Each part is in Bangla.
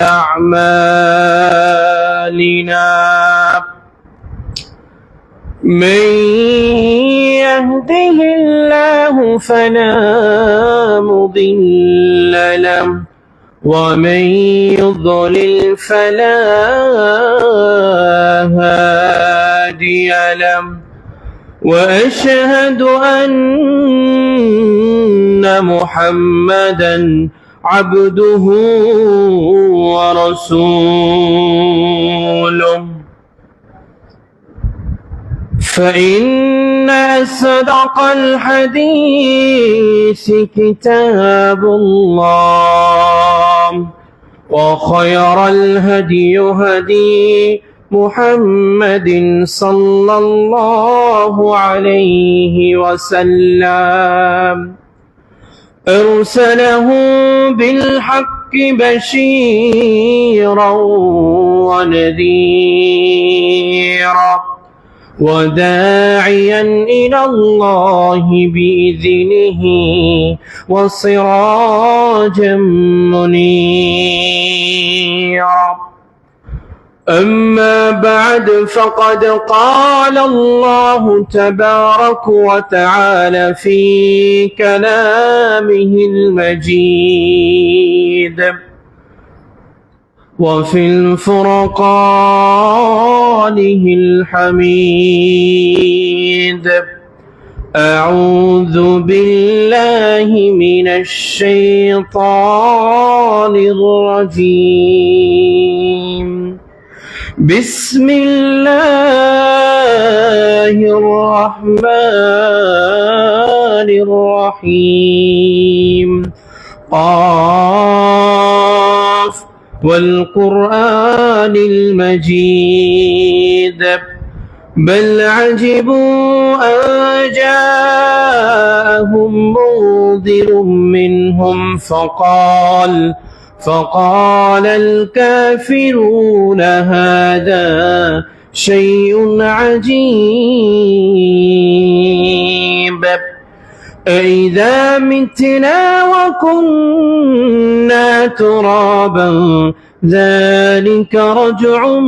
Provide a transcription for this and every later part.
أعمالنا من يهده الله فلا مضل له ومن يضلل فلا هادي له وأشهد أن محمدا عبده ورسوله فإن أصدق الحديث كتاب الله وخير الهدي هدي محمد صلى الله عليه وسلم أرسله بالحق بشيرا ونذيرا وداعيا إلى الله بإذنه وسراجا منيرا أما بعد فقد قال الله تبارك وتعالى في كلامه المجيد وفي الفرقانه الحميد أعوذ بالله من الشيطان الرجيم بسم الله الرحمن الرحيم قاف والقرآن المجيد بل عجبوا أن جاءهم منذر منهم فقال الكافرون هذا شيء عجيب أإذا متنا وكنا ترابا ذلك رجع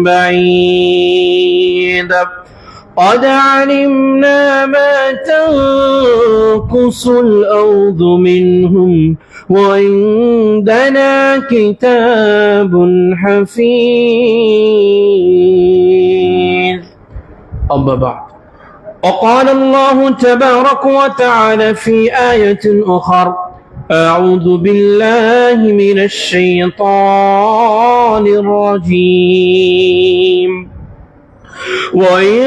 بعيد قد علمنا ما تنقص الأرض منهم وعندنا كتاب حفيظ أما بعد وقال الله تبارك وتعالى في آية أخرى أعوذ بالله من الشيطان الرجيم وإن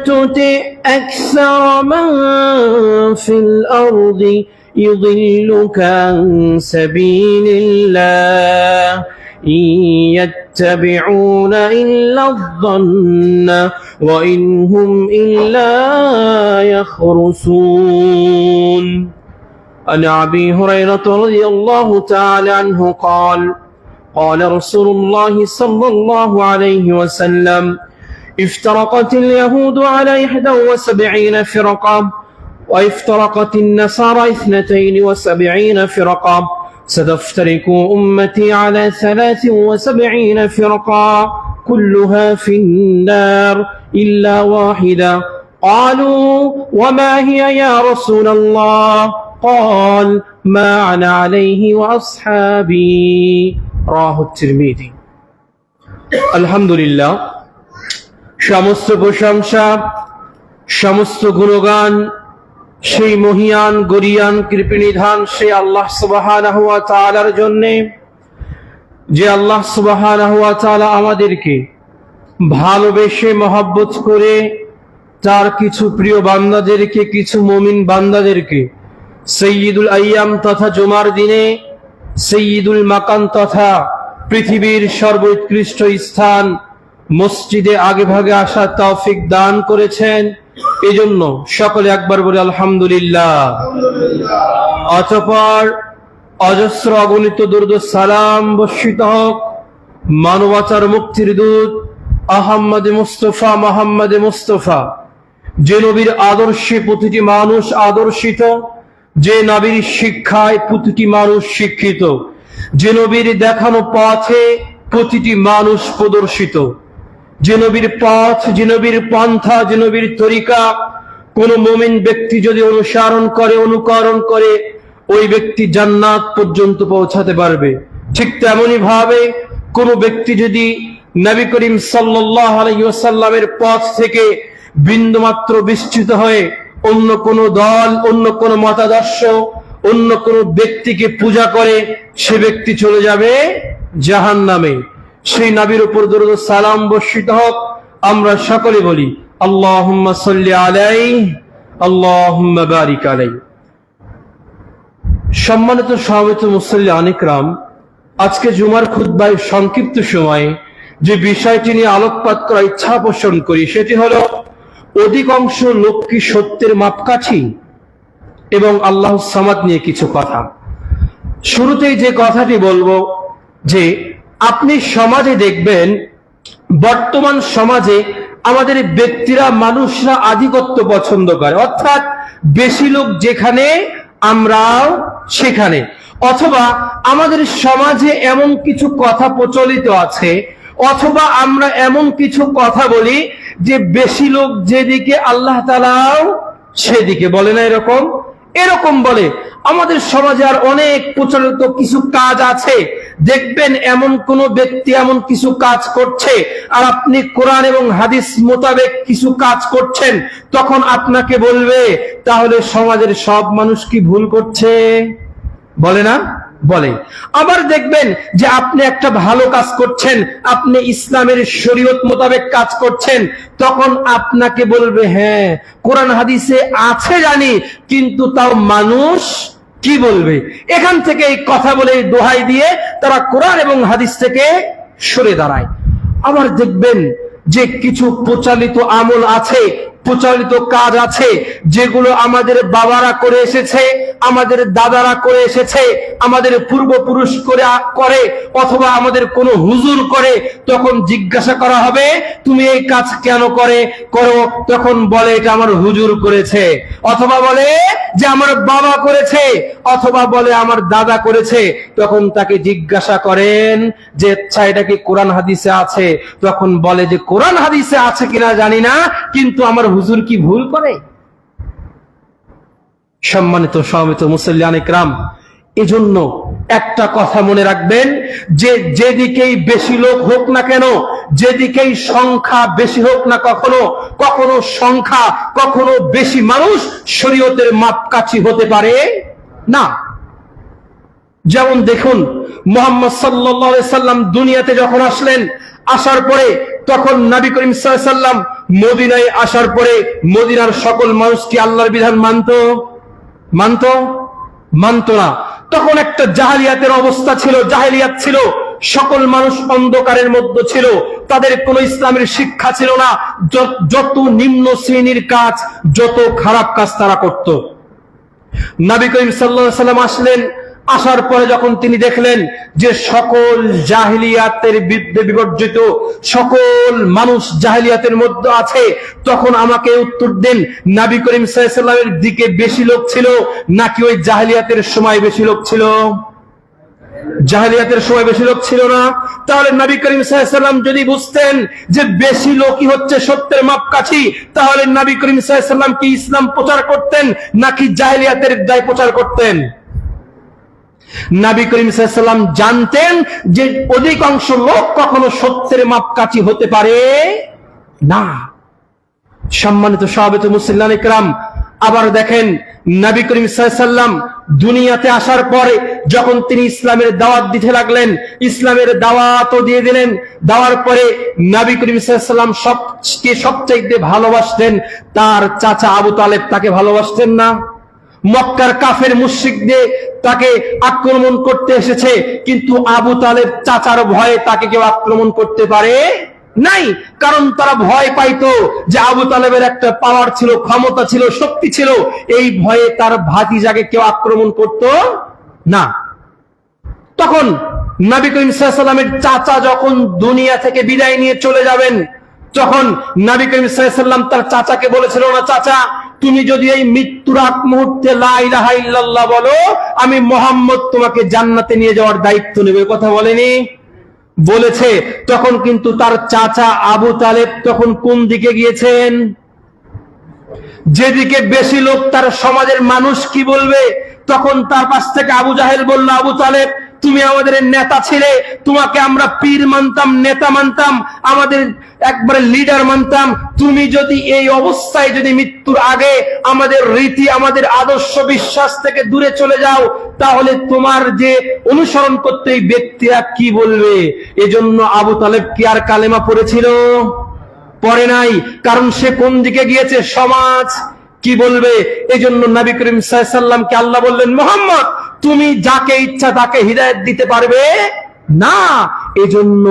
تطع أكثر من في الأرض يضلك عن سبيل الله إن يتبعون إلا الظن وإن هم إلا يخرصون عن أبي هريرة رضي الله تعالى عنه قال قال رسول الله صلى الله عليه وسلم افترقت اليهود على 71 فرقة وافترقت النصارى 72 فرقة ستفترق أمتي على 73 فرقة كلها في النار إلا واحدة قالوا وما هي يا رسول الله قال ما أنا عليه وأصحابي رواه الترمذي الحمد لله সমস্ত প্রশংসা সমস্ত গুণগান সেই মহিয়ান গরিয়ান কৃপানিধান সেই আল্লাহ সুবহানাহু ওয়া তাআলার জন্য যে আল্লাহ সুবহানাহু ওয়া তাআলা আমাদেরকে ভালোবেসে মহব্বত করে তার কিছু প্রিয় বান্দাদেরকে কিছু মুমিন বান্দাদেরকে সাইয়্যিদুল আইয়াম তথা জুমার দিনে সাইয়্যিদুল মাকান তথা পৃথিবীর সর্বোৎকৃষ্ট স্থান মসজিদে আগে ভাগে আসার তৌফিক দান করেছেন এজন্য সকলে একবার বলে আলহামদুলিল্লাহ। অতঃপর অজস্র অগণিত দরুদ ও সালাম বর্ষিত হোক মানবতার মুক্তির দূত আহমদে মুস্তফা যে নবীর আদর্শে প্রতিটি মানুষ আদর্শিত, যে নবীর শিক্ষায় প্রতিটি মানুষ শিক্ষিত, যে নবীর দেখানো পথে প্রতিটি মানুষ প্রদর্শিত, যে নবীর পথ, যে নবীর পন্থা, যে নবীর তরিকা কোন মুমিন ব্যক্তি যদি অনুকরণ করে ওই ব্যক্তি জান্নাত পর্যন্ত পৌঁছাতে পারবে। ঠিক তেমনি ভাবে কোন ব্যক্তি যদি নবী করিম সাল্লাল্লাহু আলাইহি ওয়াসাল্লামের পথ থেকে বিন্দুমাত্র বিচ্যুত হয়ে অন্য কোন দল, অন্য কোন মতাদর্শ, অন্য কোন ব্যক্তিকে পূজা করে, সে ব্যক্তি চলে যাবে জাহান্নামে। সেই নবীর উপর দরুদ ও সালাম বর্ষিত হোক। আমরা সকলে বলি আল্লাহুম্মা সাল্লি আলাইহি আল্লাহুম্মা বারিক আলাইহি। সম্মানিত সমবেত মুসল্লিয়ান ইকরাম, আজকে জুমার খুতবায় সংক্ষিপ্ত সময়ে যে বিষয়টি নিয়ে আলোকপাত করার ইচ্ছা পোষণ করি সেটি হলো অধিকাংশ লোক কি সত্যের মাপকাঠি এবং আল্লাহ সামাদ নিয়ে কিছু কথা। শুরুতেই যে কথাটি বলবো যে আপনি সমাজে দেখবেন, বর্তমান সমাজে আমাদের ব্যক্তিরা, মানুষরা আধিপত্য পছন্দ করে, অর্থাৎ বেশি লোক যেখানে আমরাও সেখানে, অথবা আমাদের সমাজে এমন কিছু কথা প্রচলিত আছে, অথবা আমরা এমন কিছু কথা বলি যে বেশি লোক যেদিকে আল্লাহ তাআলাও সেদিকে, বলে না এরকম বলে। আমাদের সমাজে আর অনেক প্রচলিত কিছু কাজ আছে, দেখবেন এমন কোন ব্যক্তি এমন কিছু কাজ করছে আর আপনি কোরআন এবং হাদিস মোতাবেক কিছু কাজ করছেন, তখন আপনাকে বলবে তাহলে সমাজের সব মানুষ কি ভুল করছে, বলে না? বলে। আবার দেখবেন যে আপনি একটা ভালো কাজ করছেন, আপনি ইসলামের শরীয়ত মোতাবেক কাজ করছেন, তখন আপনাকে বলবে হ্যাঁ কোরআন হাদিসে আছে জানি, কিন্তু তাও মানুষ কি বলবে। এখান থেকে এই কথা বলে দোহাই দিয়ে তারা কোরআন এবং হাদিস থেকে সরে দাঁড়ায়। আবার দেখবেন যে কিছু প্রচলিত আমল আছে, প্রচলিত কাজ আছে, যেগুলো আমাদের বাবারা করে এসেছে, আমাদের দাদারা করে এসেছে, আমাদের পূর্বপুরুষ করে, অথবা আমাদের কোনো হুজুর করে। তখন জিজ্ঞাসা করা হবে তুমি এই কাজ কেন করো, তখন বলে এটা আমার হুজুর করেছে, অথবা বলে যে আমার বাবা করেছে, অথবা বলে আমার দাদা করেছে। তখন তাকে জিজ্ঞাসা করেন যে আচ্ছা এটা কি কোরআন হাদিসে আছে, তখন বলে যে কোরআন হাদিসে আছে কিনা জানি না, কিন্তু আমার হুজুর কি ভুল করে। সম্মানিত সমবেত মুসল্লিয়ান ইকরাম, এজন্য একটা কথা মনে রাখবেন যে যেদিকেই বেশি লোক হোক না কেন, যেদিকেই সংখ্যা বেশি হোক না, কখনো সংখ্যা, কখনো বেশি মানুষ শরীয়তের মাপকাঠি হতে পারে না। যেমন দেখুন মুহাম্মদ সাল্লাল্লাহু আলাইহি সাল্লাম দুনিয়াতে যখন আসলেন, আসার পরে তখন নবী করিম সাল্লাল্লাহু আলাইহি সাল্লাম মদিনায় আসার পরে মদিনার সকল মানুষ কি আল্লাহর বিধান মানতো না। তখন একটা জাহেলিয়াতের অবস্থা ছিল, জাহেলিয়াত ছিল, সকল মানুষ অন্ধকারের মধ্যে ছিল, তাদের কোনো ইসলামের শিক্ষা ছিল না, যত নিম্ন শ্রেণীর কাজ, যত খারাপ কাজ তারা করত। নবী করিম সাল্লাল্লাহু আলাইহি সাল্লাম আসলেন, আসার পরে যখন তিনি দেখলেন যে সকল জাহেলিয়াতের বিরুদ্ধে বিবর্জিত, সকল মানুষ জাহেলিয়াতের মধ্যে আছে, তখন আমাকে উত্তর দিন নবী করিম সাল্লাল্লাহু আলাইহি সাল্লামের দিকে বেশি লোক ছিল নাকি ওই জাহেলিয়াতের সময় বেশি লোক ছিল? জাহেলিয়াতের সময় বেশি লোক ছিল না। তাহলে নবী করিম সাল্লাল্লাহু আলাইহি সাল্লাম যদি বুঝতেন যে বেশি লোকই হচ্ছে সত্যের মাপকাঠি, তাহলে নবী করিম সাল্লাল্লাহু আলাইহি সাল্লাম কি ইসলাম প্রচার করতেন নাকি জাহেলিয়াতের দায় প্রচার করতেন? নবী করিম সাল্লাল্লাহু আলাইহি সাল্লাম জানতেন যে অধিকাংশ লোক কখনো সত্যের মাপকাঠি হতে পারে না। সম্মানিত সাহাবাত মুসলিম ইকরাম, আবার দেখেন নবী করিম সাল্লাল্লাহু আলাইহি সাল্লাম দুনিয়াতে আসার পরে যখন তিনি ইসলামের দাওয়াত দিতে লাগলেন, ইসলামের দাওয়াতও দিয়ে দিলেন। দেওয়ার পরে নবী করিম সাল্লাল্লাহু আলাইহি সাল্লাম সবচাইতে ভালোবাসতেন তার চাচা আবু তালেব, তাকে ভালোবাসতেন না? মক্কার কাফের মুশরিকদের তাকে আক্রমণ করতে এসেছে, কিন্তু আবু তালেব চাচার ভয়ে তাকে কেউ আক্রমণ করতে পারে নাই, কারণ তারা ভয় পাইতো যে আবু তালেবের একটা পাওয়ার ছিল, ক্ষমতা ছিল, শক্তি ছিল, এই ভয়ে তার ভাতিজাকে কেউ আক্রমণ করত না। তখন নবী করিম সাল্লাল্লাহু আলাইহি সাল্লামের চাচা যখন দুনিয়া থেকে বিদায় নিয়ে চলে যাবেন, তখন নবী করিম সাল্লাল্লাহু আলাইহি সাল্লাম তার চাচাকে বলেছিল, না চাচা তুমি যদি এই মৃত্যুর আগ মুহূর্তে লা ইলাহা ইল্লাল্লাহ বলো, আমি মুহাম্মদ তোমাকে জান্নাতে নিয়ে যাওয়ার দায়িত্ব নেব। এই কথা বলেনি? বলেছে। তখন কিন্তু তার চাচা আবু তালেব তখন কোন দিকে গিয়েছেন? যেদিকে বেশি লোক, তার সমাজের মানুষ কি বলবে, তখন তার পাশ থেকে আবু জাহেল বলল, আবু তালেব তুমি আমাদের নেতা ছিলে, তোমাকে আমরা পীর মানতাম, নেতা মানতাম, আমাদের একবারে লিডার মানতাম। তুমি যদি এই অবস্থায় যদি মৃত্যুর আগে আমাদের রীতি, আমাদের আদর্শ বিশ্বাস থেকে দূরে চলে যাও, তাহলে তোমার যে অনুসরণ করতে এই ব্যক্তিরা কি বলবে? এজন্য আবু তালেব কি আর কালেমা পড়েছিল? পড়ে নাই। কারণ সে কোন দিকে গিয়েছে? সমাজ কি বলবে? এজন্য নবী করিম সাল্লাল্লাহু আলাইহি ওয়াসাল্লামকে আল্লাহ বললেন, মুহাম্মদ তুমি যাকে ইচ্ছা তাকে হিদায়াত দিতে পারবে না। এজন্য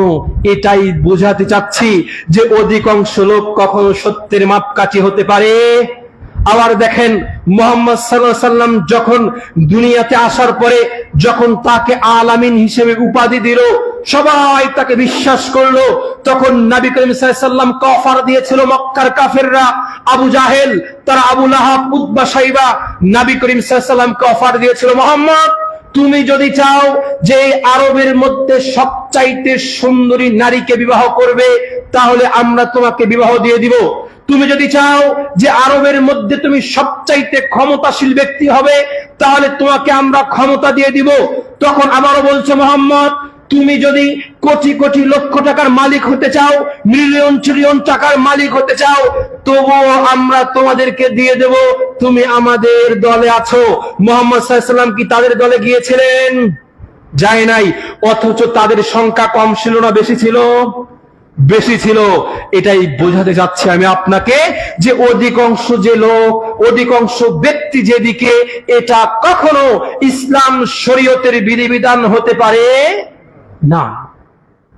এটাই বোঝাতে চাচ্ছি যে অধিকাংশ লোক কখনো সত্যের মাপকাঠি হতে পারে। আবার দেখেন, মুহাম্মদ সাল্লাল্লাহু আলাইহি ওয়াসাল্লাম যখন দুনিয়াতে আসার পরে যখন তাকে আলামিন হিসেবে উপাধি দিল, সবাই তাকে বিশ্বাস করলো, তখন নবী করিম সাল্লাল্লাহু আলাইহি ওয়াসাল্লাম অফার দিয়েছিল মক্কার কাফেররা, আবু জাহেল, তারা আবু লাহাব, উতবা, শাইবা, নবী করিম সাল্লাল্লাহু আলাইহি ওয়াসাল্লামকে অফার দিয়েছিল, মুহাম্মদ তুমি যদি চাও যে আরবের মধ্যে সবচাইতে সুন্দরী নারীকে বিবাহ করবে, তাহলে আমরা তোমাকে বিবাহ দিয়ে দিব। তুমি যদি চাও যে আরবের মধ্যে তুমি সবচাইতে ক্ষমতাশীল ব্যক্তি হবে, তাহলে তোমাকে আমরা ক্ষমতা দিয়ে দিব। তখন আবারও বলছে, মুহাম্মদ তুমি যদি কোটি কোটি লক্ষ টাকার মালিক হতে চাও, মিলিয়ন ট্রিলিয়ন টাকার মালিক হতে চাও, তবুও আমরা তোমাদেরকে দিয়ে দেব, তুমি আমাদের দলে আছো। মুহাম্মদ সাল্লাল্লাহু আলাইহি ওয়াসাল্লাম কি তাদের দলে গিয়েছিলেন? যায় নাই। অথচ তাদের সংখ্যা কম ছিল না বেশি ছিল? বেশি ছিল। এটাই বোঝাতে যাচ্ছে আমি আপনাকে যে অধিকাংশ যে লোক, অধিকাংশ ব্যক্তি যেদিকে, এটা কখনো ইসলাম শরীয়তের বিধিবিধান হতে পারে না।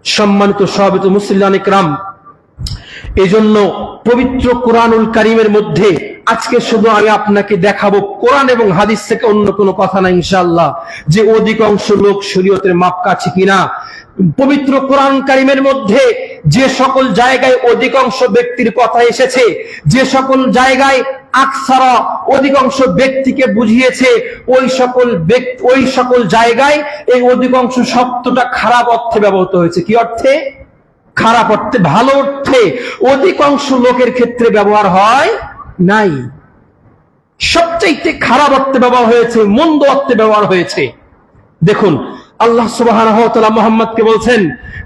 সম্মানিত সভাপতি মুসলিম ইকরাম, এজন্য পবিত্র কোরআনুল কারীমের মধ্যে আজকে শুধু আমি আপনাকে দেখাবো কোরআন এবং হাদিস থেকে অন্য কোনো কথা না ইনশাআল্লাহ, যে অধিকাংশ লোক শরীয়তের মাপকাঠি কিনা। পবিত্র কোরআন কারীমের মধ্যে যে সকল জায়গায় অধিকাংশ ব্যক্তির কথা এসেছে, যে সকল জায়গায় আকসারা অধিকাংশ ব্যক্তিকে বুঝিয়েছে, ওই সকল জায়গায় এই অধিকাংশ শব্দটা খারাপ অর্থে ব্যবহৃত হয়েছে। কি অর্থে? খারাপ অর্থে, ভালো অর্থে অধিকাংশ লোকের ক্ষেত্রে ব্যবহার হয় নাই। সবচাইতে খারাপ অর্থে ব্যবহার হয়েছে, মন্দ অর্থে ব্যবহার হয়েছে। দেখুন, আল্লাহ সুবহানাহু ওয়া তাআলা মুহাম্মদকে বলছেন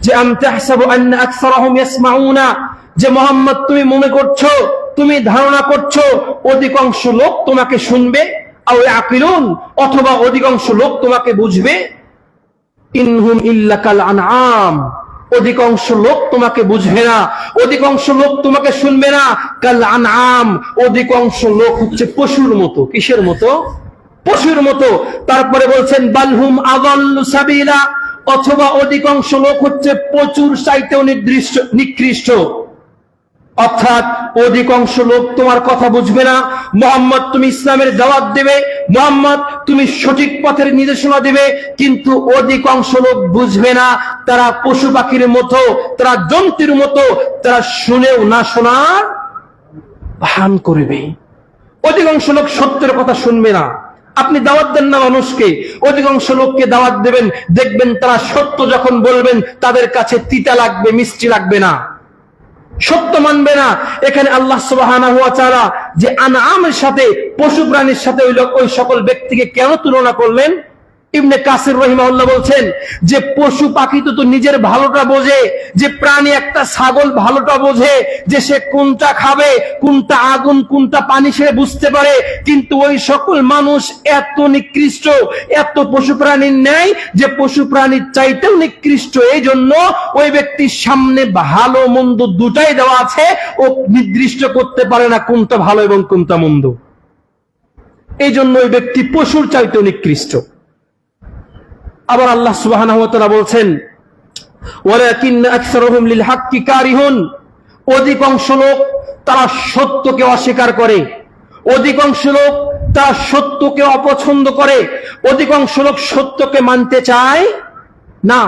যে আম তাহসাবু আন্না আকসারাহুম ইয়াসমাউনা, যে মুহাম্মদ তুমি মনে করছো, তুমি ধারণা করছো অধিকাংশ লোক তোমাকে শুনবে, আও ইয়াকিলুন, অথবা অধিকাংশ লোক তোমাকে বুঝবে। ইনহুম ইল্লা কাল আনআম, অধিকাংশ লোক তোমাকে বুঝবে না, অধিকাংশ লোক তোমাকে শুনবে না। কাল আনআম, অধিকাংশ লোক হচ্ছে পশুর মতো। কিসের মতো? পশুর মতো। তারপরে বলছেন বালহুম আযাল্লু সাবিলা, অথবা অধিকাংশ লোক হচ্ছে প্রচুর চাইতেও নিকৃষ্ট। অর্থাৎ অধিকাংশ লোক তোমার কথা বুঝবে না। মুহাম্মদ তুমি ইসলামের দাওয়াত দেবে, মুহাম্মদ তুমি সঠিক পথের নির্দেশনা দেবে, কিন্তু অধিকাংশ লোক বুঝবে না। তারা পশু পাখির মতো, তারা জন্তুর মতো, তারা শুনেও না শোনার ভান করবে। অধিকাংশ লোক সত্যের কথা শুনবে না। আপনি দাওয়াত দেন না মানুষকে, অধিকাংশ লোককে দাওয়াত দেবেন, দেখবেন তারা সত্য যখন বলবেন তাদের কাছে তিতা লাগবে, মিষ্টি লাগবে না, সত্য মানবে না। এখানে আল্লাহ সুবহানাহু ওয়া তাআলা যে আনআমের সাথে, পশু প্রাণীর সাথে ওই সকল ব্যক্তিকে কেন তুলনা করলেন? ইবনে কাসির রাহিমাহুল্লাহ বলছেন যে পশু পাখি তো নিজের ভালোটা বোঝে, যে প্রাণী একটা ছাগল ভালোটা বোঝে, যে সে কোনটা খাবে, কোনটা আগুন, কোনটা পানি সে বুঝতে পারে। কিন্তু ওই সকল মানুষ এত নিকৃষ্ট, এত পশু প্রাণীর ন্যায়, যে পশু প্রাণীর চাইতেও নিকৃষ্ট। এই জন্য ওই ব্যক্তির সামনে ভালো মন্দ দুটাই দেওয়া আছে, ও নির্দিষ্ট করতে পারে না কোনটা ভালো এবং কোনটা মন্দ। এই জন্য ওই ব্যক্তি পশুর চাইতেও নিকৃষ্ট। আবার আল্লাহ সুবহানাহু ওয়া তাআলা বলছেন ওয়ালাকিন্না আকসারুহুম লিল হাক্কি কারিহুন, অধিকাংশ লোক তারা সত্যকে অস্বীকার করে, অধিকাংশ লোক তারা সত্যকে অপছন্দ করে, অধিকাংশ লোক সত্যকে মানতে চায় না।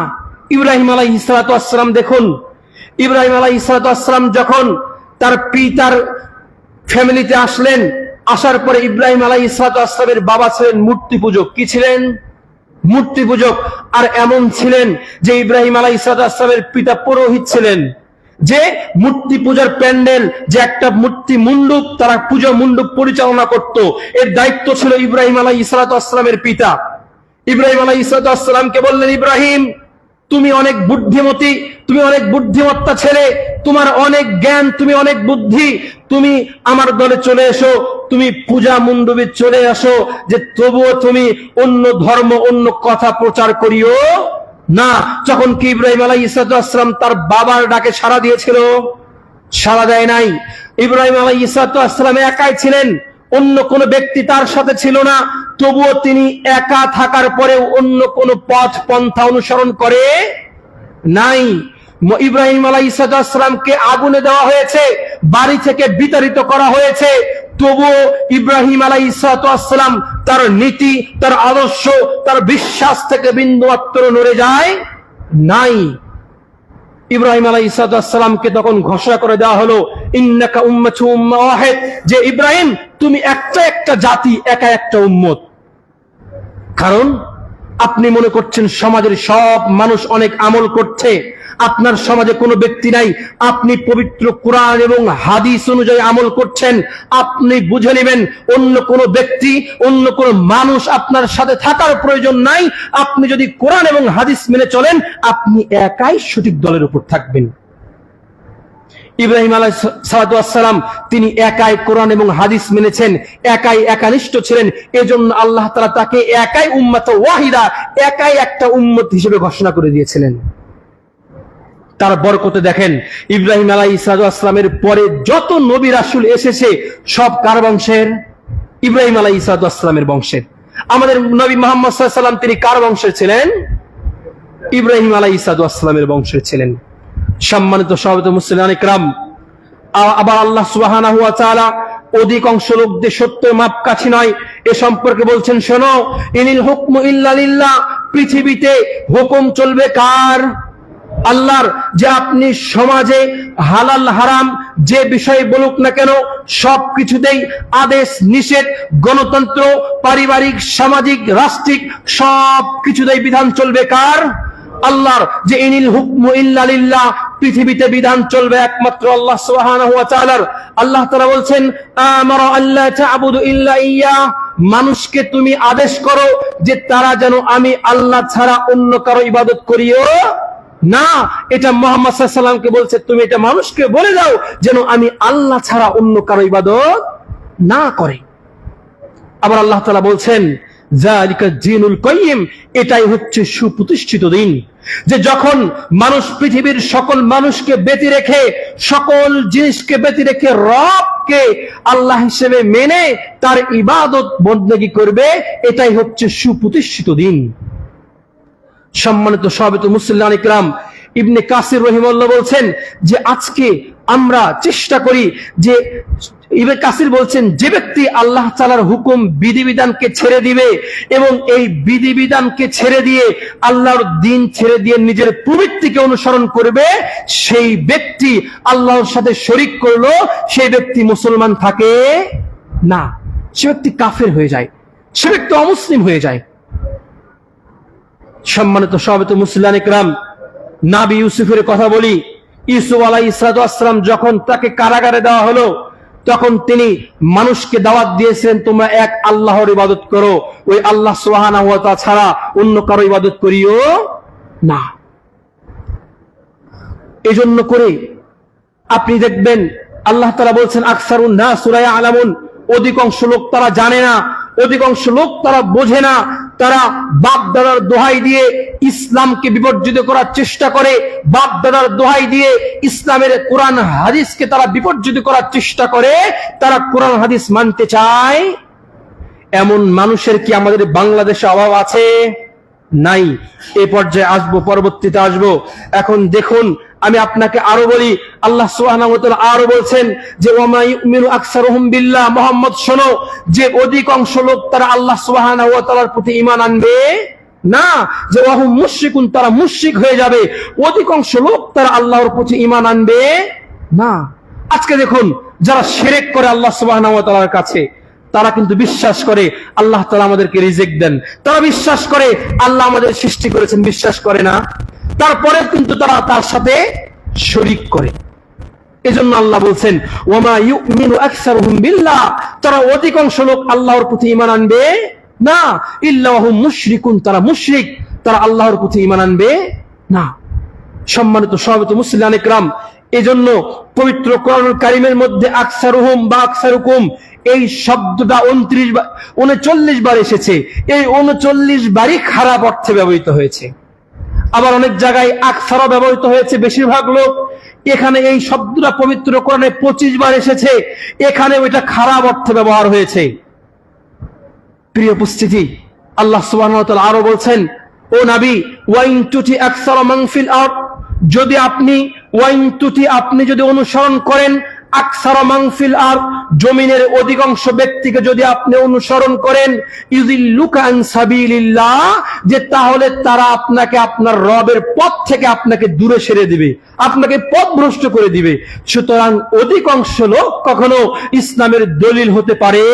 ইব্রাহিম আলাইহিস সালাতু ওয়াস সালাম, দেখুন ইব্রাহিম আলাইহিস সালাতু ওয়াস সালাম যখন তার পিতার ফ্যামিলিতে আসলেন, আসার পরে ইব্রাহিম আলাইহিস সালামের বাবা ছিলেন মূর্তি পূজক। কি ছিলেন? মূর্তি পূজক। আর এমন ছিলেন যে ইব্রাহিম আলাইহিস সালামের পিতা পুরোহিত ছিলেন, যে মূর্তি পূজার প্যান্ডেল, যে একটা মূর্তি মণ্ডপ, তারা পূজা মণ্ডপ পরিচালনা করত, এর দায়িত্ব ছিল ইব্রাহিম আলাইহিস সালামের পিতা। ইব্রাহিম আলাইহিস সালামকে বললেন, ইব্রাহিম তুমি অনেক বুদ্ধিমতী, তুমি অনেক বুদ্ধিমত্তা ছেলে, তোমার অনেক জ্ঞান, তুমি অনেক বুদ্ধি, তুমি আমার দলে চলে এসো, তুমি পূজা মণ্ডপে চলে আসো, যে তবুও তুমি অন্য ধর্ম অন্য কথা প্রচার করিও না। যখন কি ইব্রাহিম আলাইহিস সালাম তার বাবার ডাকে সাড়া দিয়েছিল? সাড়া দেয় নাই। ইব্রাহিম আলাইহিস সালাম একাই ছিলেন, অন্য কোন ব্যক্তি তার সাথে ছিল না। তবুও তিনি একা থাকার পরেও অন্য কোন পথ পন্থা অনুসরণ করে নাই। ইব্রাহিম আলাইহিস সালামকে আগুনে দেওয়া হয়েছে, বাড়ি থেকে বিতাড়িত করা হয়েছে, তবুও ইব্রাহিম আলাইহিস সালাম তার নীতি, তার আদর্শ, তার বিশ্বাস থেকে বিন্দুমাত্র নড়ে যায় নাই। ইব্রাহিম আলাইহিস সালামকে তখন ঘোষণা করে দেওয়া হলো, ইন্নাকা উম্মাতুম ওয়াহিদ, যে ইব্রাহিম তুমি একটা জাতি, একা একটা উম্মত। কারণ আপনি মনে করছেন সমাজের সব মানুষ অনেক আমল করছে, আপনার সমাজে কোনো ব্যক্তি নাই, আপনি পবিত্র কোরআন এবং হাদিস অনুযায়ী আমল করছেন। আপনি বুঝে নেবেন অন্য কোনো ব্যক্তি, অন্য কোনো মানুষ আপনার সাথে থাকার প্রয়োজন নাই। আপনি যদি কোরআন এবং হাদিস মেনে চলেন, আপনি একাই সঠিক দলের উপর থাকবেন। ইব্রাহিম আলাইহিস সালাম তিনি একাই কোরআন এবং হাদিস মেনেছেন, একাই একানিষ্ঠ ছিলেন। এজন্য আল্লাহ তাআলা তাকে একাই উম্মাত ওয়াহিদা, একাই একটা উম্মত হিসেবে ঘোষণা করে দিয়েছিলেন। তার বরকতে দেখেন ইব্রাহিম আলাইহিস সালামের পরে যত নবী রাসূল এসেছে সব কার বংশের? ইব্রাহিম আলাইহিস সালামের বংশের। আমাদের নবী মুহাম্মদ সাল্লাল্লাহু আলাইহি ওয়াসাল্লাম তিনি কার বংশের ছিলেন? ইব্রাহিম আলাইহিস সালামের বংশের ছিলেন। সম্মানিত সাহাবায়ে মুসলিমান ইকরাম, আবার আল্লাহ সুবহানাহু ওয়া তাআলা অধিকাংশ লোকদের সত্যের মাপকাঠি নয় এ সম্পর্কে বলছেন, শোনো, ইনিল হুকমু ইল্লা লিল্লাহ, পৃথিবীতে হুকুম চলবে কার? আল্লাহর। যে আপনি সমাজে হালাল হারাম যে বিষয় বলুক না কেন, সবকিছুতেই আদেশ নিষেধ, গণতন্ত্র, পারিবারিক, সামাজিক, রাষ্ট্রিক সব কিছুতেই বিধান চলবে কার? আল্লাহর। যে ইনিল হুকমু ইল্লা লিল্লাহ, পৃথিবীতে বিধান চলবে একমাত্র আল্লাহ সুবহানাহু ওয়া তাআলার। আল্লাহ তাআলা বলছেন, আমারা আল্লা তা'বুদু ইল্লা ইয়্যাহ, মানুষকে তুমি আদেশ করো যে তারা যেন আমি আল্লাহ ছাড়া অন্য কারো ইবাদত করিও না। এটা মুহাম্মদ সাল্লাল্লাহু আলাইহি ওয়াসাল্লামকে বলছে, তুমি এটা মানুষকে বলে দাও যেন আমি আল্লাহ ছাড়া অন্য কারো ইবাদত না করে। আবার আল্লাহ তাআলা বলছেন, যালিকা দ্বীনুল কাইয়্যিম, এটাই হচ্ছে সুপ্রতিষ্ঠিত দিন। যে যখন মানুষ পৃথিবীর সকল মানুষকে ব্যতি রেখে, সকল জিনিসকে ব্যতি রেখে রবকে আল্লাহ হিসেবে মেনে তার ইবাদত বন্দেগী করবে, এটাই হচ্ছে সুপ্রতিষ্ঠিত দিন। সম্মানিত সাহাবায়ে মুসলিমান ইকরাম, ইবনে কাসির রাহিমাহুল্লাহ বলছেন যে আজকে আমরা চেষ্টা করি যে, ইবনে কাসির বলছেন, যে ব্যক্তি আল্লাহ তাআলার হুকুম বিধিবিধানকে ছেড়ে দিবে এবং এই বিধিবিধানকে ছেড়ে দিয়ে আল্লাহর দ্বীন ছেড়ে দিয়ে নিজের প্রবৃত্তিকে অনুসরণ করবে, সেই ব্যক্তি আল্লাহর সাথে শরীক করলো, সেই ব্যক্তি মুসলমান থাকে না, সে ব্যক্তি কাফের হয়ে যায়, সে ব্যক্তি অমুসলিম হয়ে যায়। সম্মানিত সাহাবায়ে মুসলিমান ইকরাম, নবী ইউসুফের কথা বলি। ইউসুফ আলাইহিস সালাম যখন তাকে কারাগারে দেওয়া হলো, তখন তিনি মানুষকে দাওয়াত দিয়েছিলেন, তোমরা এক আল্লাহর ইবাদত করো, ওই আল্লাহ সুবহানাহু ওয়া তাআলা ছাড়া অন্য কারো ইবাদত করিও না। এজন্য করে আপনি দেখবেন আল্লাহ তাআলা বলছেন, আকসারুন নাস লা ইয়ালামুন, অধিকাংশ লোক তারা জানে না, অধিকাংশ লোক তারা বোঝে না। তারা বাপ দাদার দোহাই দিয়ে ইসলামকে বিপর্যিত করার চেষ্টা করে, বাপ দাদার দোহাই দিয়ে ইসলামের কোরআন হাদিসকে তারা বিপর্যিত করার চেষ্টা করে, তারা কোরআন হাদিস মানতে চায়। এমন মানুষের কি আমাদের বাংলাদেশে অভাব আছে? নাই। এই পর্যায়ে আসবো, পরবর্তীতে আসবো। এখন দেখুন, আমি আপনাকে আরো বলি, আল্লাহ সুবহানাহু ওয়া তাআলা আরো বলছেন যে, ওয়ামা ইউমিনু আকসারুহুম বিল্লাহ, মুহাম্মদ শোনো, যে অধিকাংশ লোক তারা আল্লাহ সুবহানাহু ওয়া তাআলার প্রতি ঈমান আনবে না, যে ওয়াহুম মুশরিকুন, তারা মুশরিক হয়ে যাবে। অধিকাংশ লোক তারা আল্লাহর প্রতি ঈমান আনবে না। আজকে দেখুন, যারা শিরক করে আল্লাহ সুবহানাহু ওয়া তাআলার কাছে, তারা কিন্তু বিশ্বাস করে আল্লাহ তাআলা আমাদেরকে রিজিক দেন, তারা বিশ্বাস করে আল্লাহ আমাদের সৃষ্টি করেছেন, বিশ্বাস করে না, তারপরে কিন্তু তারা তার সাথে শরীক করে। এজন্য আল্লাহ বলছেন ওয়ামা ইউমিনু আকসারুহুম বিল্লাহ, তারা অধিকাংশ লোক আল্লাহর প্রতি ঈমান আনবে না, ইল্লা হুম মুশরিকুন, তারা মুশরিক, তারা আল্লাহর প্রতি ঈমান আনবে না। সম্মানিত সভাপতি মুসলিয়ান ইকরাম, এজন্য পবিত্র কোরআনুল কারীমের মধ্যে আকসারুহুম বা আকসারুকুম এই শব্দটা 39 বার এসেছে। এই 39 বারই খারাপ অর্থে ব্যবহৃত হয়েছে। আবার অনেক জায়গায় আকসারও ব্যবহৃত হয়েছে, বেশিরভাগ লোক। এখানে এই শব্দটা পবিত্র কোরআনে 25 বার এসেছে, এখানে ওইটা খারাপ অর্থে ব্যবহার হয়েছে। প্রিয় উপস্থিতি, আল্লাহ সুবহানাহু ওয়া তাআলা আরো বলছেন, ও নবী, ওয়াইন তুতি আকসার মান ফিল আরদ, যদি আপনি যদি অনুসরণ করেন আকসার মান ফিল আরদ, জমিনের অধিকাংশ ব্যক্তিকে যদি আপনি অনুসরণ করেন, ইউযিল্লুকা আন সাবিলিল্লাহ, যে তাহলে তারা আপনাকে আপনার রবের পথ থেকে আপনাকে দূরে সরিয়ে দিবে, আপনাকে পথভ্রষ্ট করে দিবে। সুতরাং অধিকাংশ লোক কখনো ইসলামের দলিল হতে পারে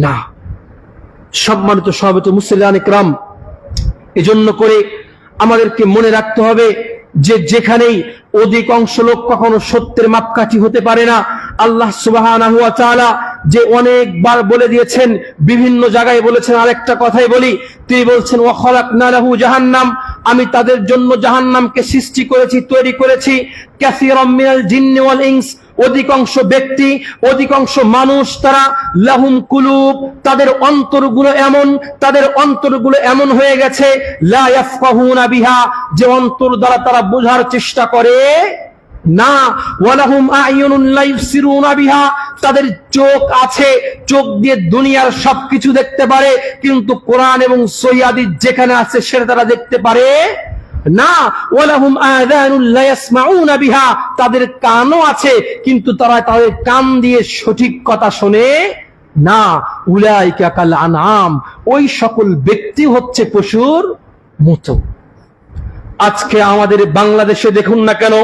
না। সম্মানিত সভাপতি মুসলিয়ান ইকরাম, এজন্য করে আমাদেরকে মনে রাখতে হবে যে যেখানেই অধিকাংশ লোক কখনো সত্যের মাপকাঠি হতে পারে না। আল্লাহ সুবহানাহু ওয়া তাআলা যে অনেকবার বলে দিয়েছেন, বিভিন্ন জায়গায় বলেছেন। আরেকটা কথাই বলি, তিনি বলছেন ওয়া খালাকনা লাহু জাহান্নাম, আমি তাদের জন্য জাহান্নামকে সৃষ্টি করেছি, তৈরি করেছি। কাসীরাম মিনাল জিন্নি ওয়াল ইনস, অধিকাংশ ব্যক্তি, অধিকাংশ মানুষ, তারা লাহুম কুলুব, তাদের অন্তরগুলো এমন হয়ে গেছে, লা ইয়াফকাহুনা বিহা, যে অন্তর দ্বারা তারা বোঝার চেষ্টা করে না। ওয়ালাহুম আ'য়ুনুন লা ইবসিরুনা বিহা, তাদের চোখ আছে, চোখ দিয়ে দুনিয়ার সবকিছু দেখতে পারে, কিন্তু কোরআন এবং সহিহ হাদিস যেখানে আছে সেটা তারা দেখতে পারে না। ওয়ালাহুম আযানুন লা ইয়াসমাউনা বিহা, তাদের কানও আছে, কিন্তু তারা তাদের কান দিয়ে সঠিক কথা শোনে না। উলাইকা কাল আনআম, ওই সকল ব্যক্তি হচ্ছে পশুর মতো। আজকে আমাদের বাংলাদেশে দেখুন না কেন,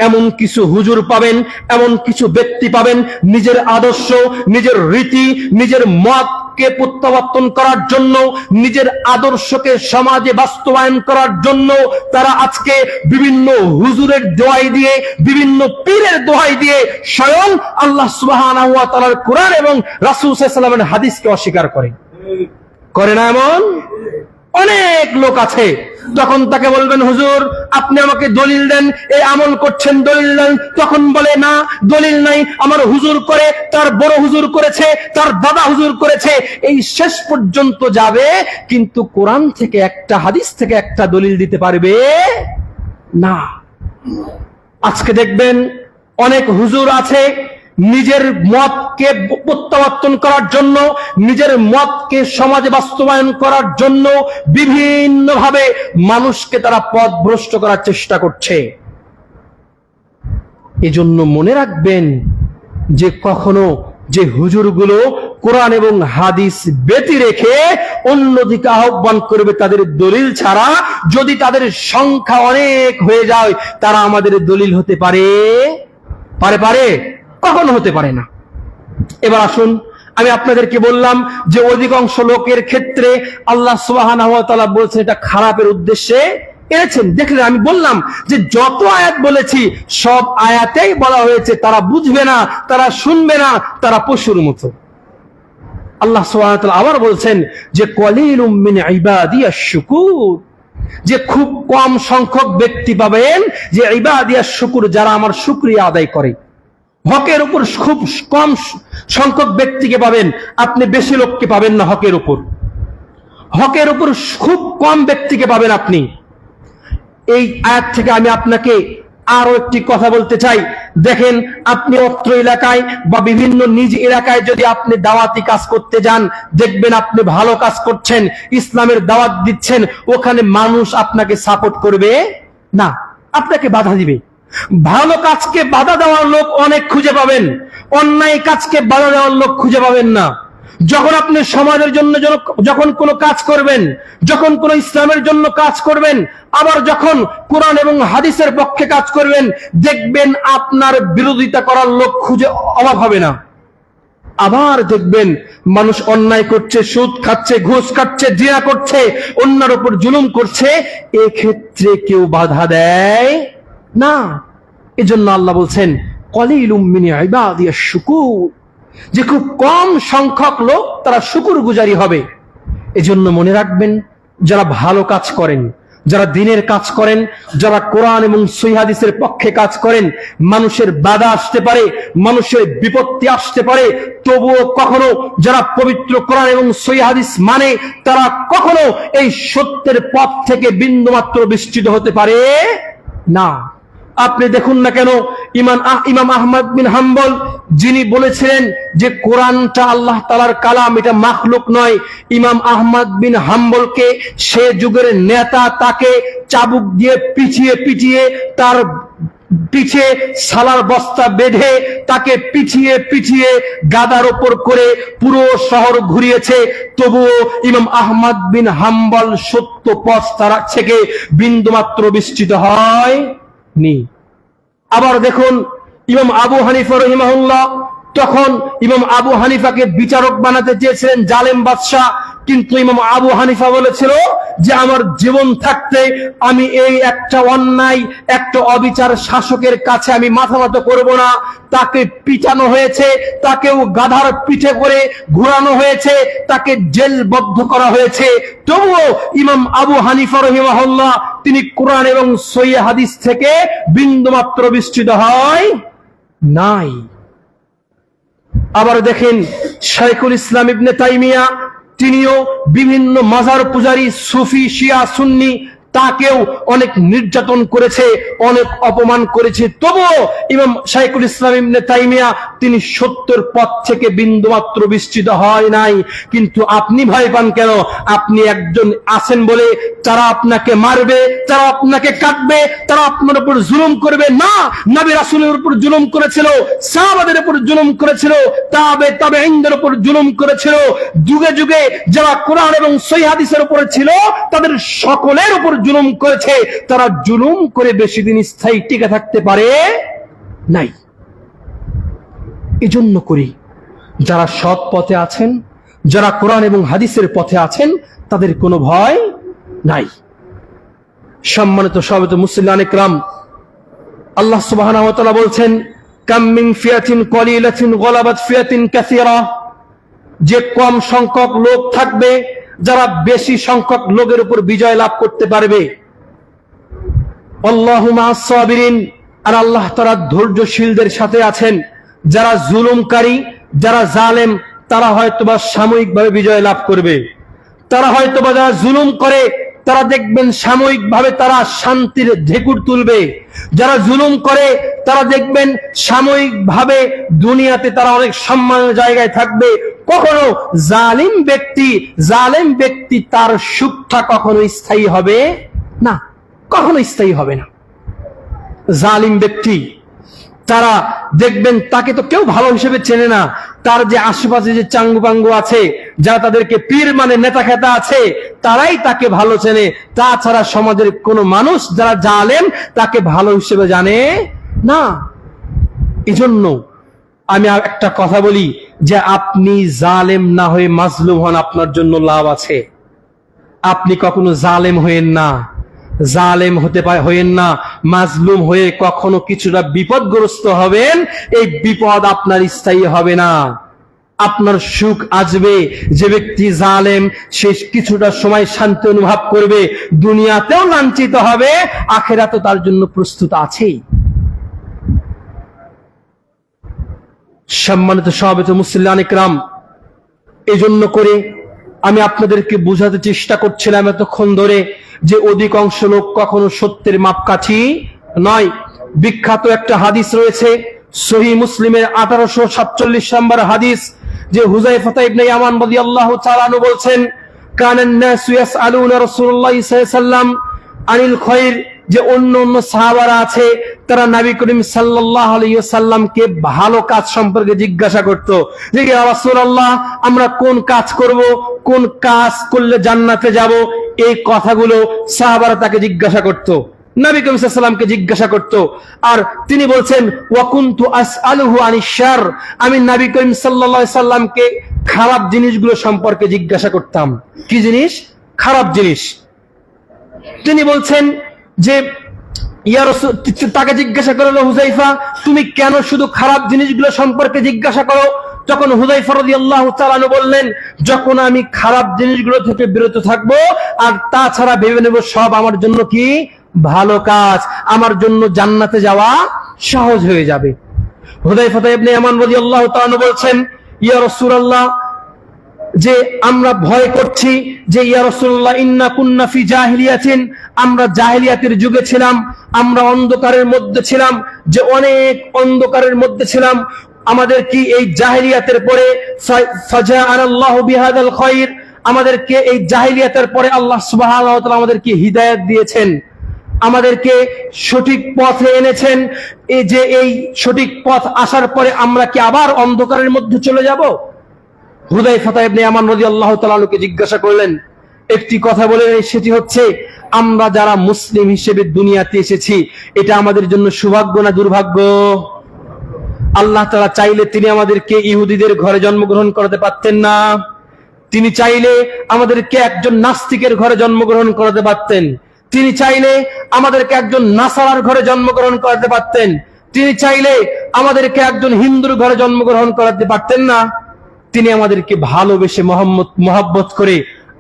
এমন কিছু হুজুর পাবেন, এমন কিছু ব্যক্তি পাবেন, নিজের আদর্শ, নিজের রীতি, নিজের মতকে প্রত্যাবর্তন করার জন্য, নিজের আদর্শকে সমাজে বাস্তবায়ন করার জন্য তারা আজকে বিভিন্ন হুজুরের দোহাই দিয়ে, বিভিন্ন পীরের দোহাই দিয়ে স্বয়ং আল্লাহ সুবহানাহু ওয়া তাআলার কোরআন এবং রাসূল সাল্লাল্লাহু আলাইহি ওয়াসাল্লামের হাদিসকে অস্বীকার করে না? এমন অনেক লোক আছে। তখন তাকে বলবেন, হুজুর আপনি আমাকে দলিল দেন, এই আমল করছেন, দলিল দেন। তখন বলে, না, দলিল নাই, আমার হুজুর করে, তার বড় হুজুর করেছে, তার দাদা হুজুর করেছে, এই শেষ পর্যন্ত যাবে, কিন্তু কোরআন থেকে একটা, হাদিস থেকে একটা দলিল দিতে পারবে না। আজকে দেখবেন অনেক হুজুর আছে, নিজের মতকে প্রত্যাবর্তন করার জন্য, নিজের মতকে সমাজে বাস্তবায়ন করার জন্য বিভিন্নভাবে মানুষকে তারা পথভ্রষ্ট করার চেষ্টা করছে। এজন্য মনে রাখবেন যে কখনো যে হুজুরগুলো কোরআন এবং হাদিস ব্যতি রেখে অন্যদিকে আহ্বান করবে তাদের দলিল ছাড়া, যদি তাদের সংখ্যা অনেক হয়ে যায়, তারা আমাদের দলিল হতে পারে? কখনো হতে পারে না। এবার আসুন, আমি আপনাদেরকে বললাম যে অধিকাংশ লোকের ক্ষেত্রে আল্লাহ সুবহানাহু ওয়া তাআলা বলছেন এটা খারাপের উদ্দেশ্যে এনেছেন। দেখলেন, আমি বললাম যে যত আয়াত বলেছি সব আয়াতেই বলা হয়েছে তারা বুঝবে না, তারা শুনবে না, তারা পশুর মতো। আল্লাহ সুবহানাহু ওয়া তাআলা আবার বলছেন যে কলিলুম মিন ইবাদিয়াশ শুকুর, যে খুব কম সংখ্যক ব্যক্তি পাবেন যে ইবাদিয়াশ শুকুর, যারা আমার শুকরিয়া আদায় করে। হকের উপর খুব কম সংখ্যক ব্যক্তিকে পাবেন, আপনি বেশি লোককে পাবেন না। হকের উপর খুব কম ব্যক্তিকে পাবেন আপনি। এই আয়াত থেকে আমি আপনাকে আরো একটি কথা বলতে চাই। দেখেন, আপনি অত্র এলাকায় বা বিভিন্ন নিজ এলাকায় যদি আপনি দাওয়াতি কাজ করতে যান, দেখবেন আপনি ভালো কাজ করছেন, ইসলামের দাওয়াত দিচ্ছেন, ওখানে মানুষ আপনাকে সাপোর্ট করবে না, আপনাকে বাধা দিবে। ভালো কাজকে বাধা দেওয়ার লোক অনেক খুঁজে পাবেন, অন্যায় কাজকে বাধা দেওয়ার লোক খুঁজে পাবেন না। যখন আপনি সমাজের জন্য যখন কোনো কাজ করবেন, যখন কোনো ইসলামের জন্য কাজ করবেন, আবার যখন কোরআন এবং হাদিসের পক্ষে কাজ করবেন, দেখবেন আপনার বিরোধিতা করার লোক খুঁজে অভাব হবে না। আবার দেখবেন মানুষ অন্যায় করছে, সুদ খাচ্ছে, ঘুষ খাচ্ছে, জিনা করছে, অন্যের উপর জুলুম করছে, এক্ষেত্রে কেউ বাধা দেয় না। এজন্য আল্লাহ বলছেন কলিলুম মিন ইবাদিয়াশ শুকুর, যে খুব কম সংখ্যক লোক তারা শুকরগুজারি হবে। এজন্য মনে রাখবেন, যারা ভালো কাজ করেন, যারা দ্বীনের কাজ করেন, যারা কোরআন এবং সহিহ হাদিসের পক্ষে কাজ করেন, মানুষের বাধা আসতে পারে, মানুষের বিপত্তি আসতে পারে, তবুও কখনো যারা পবিত্র কোরআন এবং সহিহ হাদিস মানে, তারা কখনো এই সত্যের পথ থেকে বিন্দুমাত্র বিচ্যুত হতে পারে না। আপনি দেখুন না কেন, ইমাম আহমদ বিন হাম্বল যিনি বলেছিলেন যে কোরআনটা আল্লাহ তাআলার কালাম, এটা মাখলুক নয়, ইমাম আহমদ বিন হাম্বলকে সে যুগের নেতা তাকে চাবুক দিয়ে পিটিয়ে পিটিয়ে তার পিছে সালার বস্তা বেঁধে তাকে পিছিয়ে পিছিয়ে গাদার ওপর করে পুরো শহর ঘুরিয়েছে, তবুও ইমাম আহমদ বিন হাম্বল সত্য পথ থেকে বিন্দুমাত্র বিচ্যুত হয়নি। আবার দেখুন ইমাম আবু হানিফা রাহিমাহুল্লাহ, তখন ইমাম আবু হানিফাকে বিচারক বানাতে চেয়েছিলেন জালেম বাদশাহ, কিন্তু ইমাম আবু হানিফা বলেছিল যে আমার জীবন থাকতে আমি এই একটা অন্যায়, একটা অবিচার শাসকের কাছে আমি মাথা নত করব না। তাকে পিটানো হয়েছে, তাকেও গাধার পিঠে করে ঘোরানো হয়েছে, তাকে জেলবদ্ধ করা হয়েছে, তবুও ইমাম আবু হানিফা রাহিমাহুল্লাহ তিনি কোরআন এবং সহিহ হাদিস থেকে বিন্দুমাত্র বিচ্যুত হয় নাই। আবার দেখেন শাইখুল ইসলাম ইবনে তাইমিয়া, তিনিও বিভিন্ন মাজার পূজারী সুফি, শিয়া, সুন্নি তাকেও অনেক নির্যাতন করেছে, অনেক অপমান করেছে, তবুও ইমাম শাইখুল ইসলাম ইবনে তাইমিয়া তিনি সত্যের পথ থেকে বিন্দুমাত্র বিচ্যুত হয় নাই। কিন্তু আপনি ভয় পান কেন? আপনি একজন আছেন বলে তারা আপনাকে মারবে, তারা আপনাকে কাটবে, তারা আপনার উপর জুলুম করবে না। নবী রাসূলের উপর জুলুম করেছিল, সাহাবাদের উপর জুলুম করেছিল, তাবেঈনদের উপর জুলুম করেছিল, যুগে যুগে যারা কোরআন এবং সহিহ হাদিসের উপর ছিল তাদের সকলের উপর জুলুম করেছে। তারা জুলুম করে বেশি দিন স্থায়ী টিকে থাকতে পারে নাই। এজন্য করি যারা সৎ পথে আছেন, যারা কোরআন এবং হাদিসের পথে আছেন, তাদের কোনো ভয় নাই। সম্মানিত সভাপতি মুসলিমান ইকরাম, আল্লাহ সুবহানাহু ওয়া তাআলা বলছেন কাম মিন ফিয়াতিন কলিলাতিন গলাবাত ফিয়াতিন কাসীরা, যে কম সংখ্যক লোক থাকবে যারা বেশি সংখ্যক লোকের উপর বিজয় লাভ করতে পারবে। আল্লাহু মা'আস সাবিরিন, আর আল্লাহ তাআলা ধৈর্যশীলদের সাথে আছেন। যারা জুলুমকারী, যারা জালেম, তারা হয়তোবা সাময়িকভাবে বিজয় লাভ করবে, তারা হয়তোবা যারা জুলুম করে তারা দেখবেন সাময়িকভাবে তারা শান্তির ঢেকুর তুলবে, যারা জুলুম করে তারা দেখবেন সাময়িকভাবে দুনিয়াতে তারা অনেক সম্মানের জায়গায় থাকবে। কখনো জালেম ব্যক্তি তার সুখটা কখনো স্থায়ী হবে না, কখনো স্থায়ী হবে না। জালিম ব্যক্তি তারা দেখবেন তাকে তো কেউ ভালো হিসেবে চেনে না, তার যে আশেপাশে যে চাঙ্গু পাঙ্গু আছে, যারা তাদেরকে পীর মানে নেতা খেতা আছে, তারাই তাকে ভালো চেনে। তাছাড়া সমাজের কোন মানুষ যারা জালেম তাকে ভালো হিসেবে জানে না। এজন্য আমি একটা কথা বলি যে আপনি জালেম না হয়ে মাজলুম হন, আপনার জন্য লাভ আছে। আপনি কখনো জালেম হয়েন না, জালেম হয়েন না, মাজলুম হয়ে কখনো কিছুটা বিপদগ্রস্ত হবেন, এই বিপদ আপনার স্থায়ী হবে না। আপনার সুখ আসবে, যে ব্যক্তি জালেম সে কিছুটা সময় শান্তি অনুভব করবে, দুনিয়াতেও লাঞ্ছিত হবে, আখিরাতেও তার জন্য প্রস্তুত আছেই। সম্মানিত সভাপতি মুসলিমান ইকরাম, এই জন্য করে আমি আপনাদেরকে বোঝাতে চেষ্টা করছিলাম এতক্ষণ ধরে যে অধিকাংশ লোক কখনো সত্যের মাপকাঠি নয়। বিখ্যাত একটা হাদিস রয়েছে সহিহ মুসলিমের 1847 নম্বর হাদিস, যে হুযায়ফা ইবনে ইয়ামান রাদিয়াল্লাহু তাআলা আনহু বলছেন কানান নাসু ইয়াসআলুনা রাসূলুল্লাহ সাল্লাল্লাহু আলাইহি ওয়াসাল্লাম আনিল খায়র, যে অন্য সাহাবারা আছে তারা নবী করিম সাল্লাল্লাহু আলাইহি ওয়াসাল্লামকে ভালো কাজ সম্পর্কে জিজ্ঞাসা করত, যে ইয়া রাসূলুল্লাহ আমরা কোন কাজ করব, কোন কাজ করলে জান্নাতে যাব, এই কথাগুলো সাহাবারা তাকে জিজ্ঞাসা করত। নবী করিম সাল্লাল্লাহু আলাইহি ওয়াসাল্লামকে জিজ্ঞাসা করত। আর তিনি বলছেন ওয়া কুনতু আসআলুহু আনিশ শার, আমি নবী করিম সাল্লাল্লাহু আলাইহি ওয়াসাল্লামকে খারাপ জিনিসগুলো সম্পর্কে জিজ্ঞাসা করতাম। কি জিনিস? খারাপ জিনিস। তিনি বলছেন যে ইয়া রাসূল, তাকে জিজ্ঞাসা করলো হুযায়ফা, তুমি কেন শুধু খারাপ জিনিসগুলো সম্পর্কে জিজ্ঞাসা করো? তখন হুযায়ফা রাদিয়াল্লাহু তাআলা আনহু বললেন, যখন আমি খারাপ জিনিসগুলো থেকে বিরত থাকবো আর তাছাড়া ভেবে নেব সব আমার জন্য কি ভালো কাজ, আমার জন্য জান্নাতে যাওয়া সহজ হয়ে যাবে। হুযায়ফা ইবনে ইয়ামান রাদিয়াল্লাহু তাআলা আনহু বলছেন, ইয়া রাসূলুল্লাহ, যে আমরা ভয় করছি যে ইয়া রাসূলুল্লাহ ইন্না কুন্না ফি জাহিলিয়াতিন, আমরা জাহিলিয়াতের যুগে ছিলাম, আমরা অন্ধকারের মধ্যে ছিলাম, যে অনেক অন্ধকারের মধ্যে ছিলাম। আমাদের কি এই জাহিলিয়াতের পরে ফাজাআনাল্লাহু বিহাদাল খায়র, আমাদেরকে এই জাহিলিয়াতের পরে আল্লাহ সুবহানাহু ওয়া তাআলা আমাদেরকে হিদায়াত দিয়েছেন, আমাদেরকে সঠিক পথে এনেছেন। এই যে এই সঠিক পথ আসার পরে আমরা কি আবার অন্ধকারের মধ্যে চলে যাব? হুযায়ফা ইবনে ইয়ামান রাদিয়াল্লাহু তাআলা আনহুকে জিজ্ঞাসা করলেন, একটি কথা বলে, সেটি হচ্ছে আমরা যারা মুসলিম হিসেবে দুনিয়াতে এসেছি এটা আমাদের জন্য সৌভাগ্য না দুর্ভাগ্য? আল্লাহ তাআলা চাইলে তিনি আমাদেরকে ইহুদিদের ঘরে জন্মগ্রহণ করাতে পারতেন না? তিনি চাইলে আমাদেরকে একজন নাস্তিকের ঘরে জন্মগ্রহণ করাতে পারতেন, তিনি চাইলে আমাদেরকে একজন নাসারার ঘরে জন্মগ্রহণ করাতে পারতেন, তিনি চাইলে আমাদেরকে একজন হিন্দুর ঘরে জন্মগ্রহণ করাতে পারতেন না? তিনি আমাদেরকে ভালোবেসে মহব্বত করে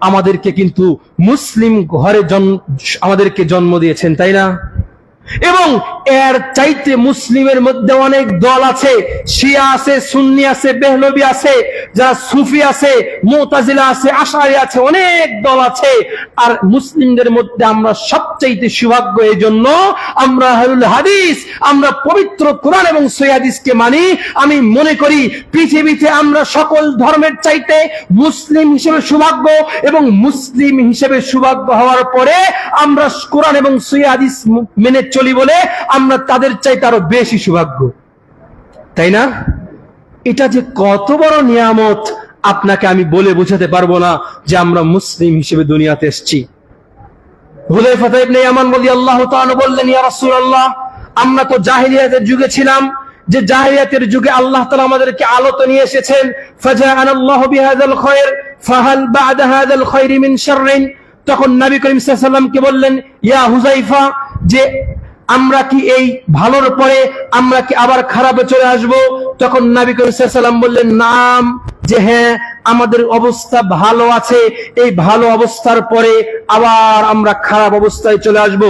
আমাদেরকে কিন্তু মুসলিম ঘরে আমাদেরকে জন্ম দিয়েছেন, তাই না? এবং এর চাইতে মুসলিমের মধ্যে অনেক দল আছে, শিয়া আছে, সুন্নি আছে, বেহলবি আছে, যারা সুফি আছে, মুতাজিলা আছে, আশারি আছে, অনেক দল আছে। আর মুসলিমদের মধ্যে আমরা সবচাইতে সৌভাগ্য, এই জন্য আমরা আহলুল হাদিস, আমরা পবিত্র কোরআন এবং সহিহ হাদিসকে মানি। আমি মনে করি পৃথিবীতে আমরা সকল ধর্মের চাইতে মুসলিম হিসেবে সৌভাগ্য, এবং মুসলিম হিসেবে সৌভাগ্য হওয়ার পরে আমরা কোরআন এবং সহিহ হাদিস মেনে চলি বলে আমরা তাদের চাইতে আরো বেশি সৌভাগ্য, তাই না? এটা যে কত বড় নিয়ামত আপনাকে আমি বলে বোঝাতে পারবো না, যে আমরা মুসলিম হিসেবে দুনিয়াতে এসেছি। হুযায়ফা ইবনে ইয়ামান রাদিয়াল্লাহু তাআলা বললেন, ইয়া রাসূলুল্লাহ, আমরা তো জাহিলিয়াতের যুগে ছিলাম, যে জাহিলিয়াতের যুগে আল্লাহ তাআলা আমাদেরকে আলোতে নিয়ে এসেছেন। ফাজাআনাল্লাহু বিহাদাল খায়র ফাহাল বা'দা হাদাল খায়রি মিন শাররিন। তখন নবী করিম সাল্লাল্লাহু আলাইহি ওয়াসাল্লামকে বললেন, ইয়া হুযায়ফা, যে আমরা কি এই ভালোর পরে আমরা কি আবার খারাপে চলে আসব? তখন নবী করিম সাল্লাল্লাহু আলাইহি ওয়াসাল্লাম বললেন, নাম, যে হ্যাঁ, আমাদের অবস্থা ভালো আছে, এই ভালো অবস্থার পরে আবার আমরা খারাপ অবস্থায় চলে আসব।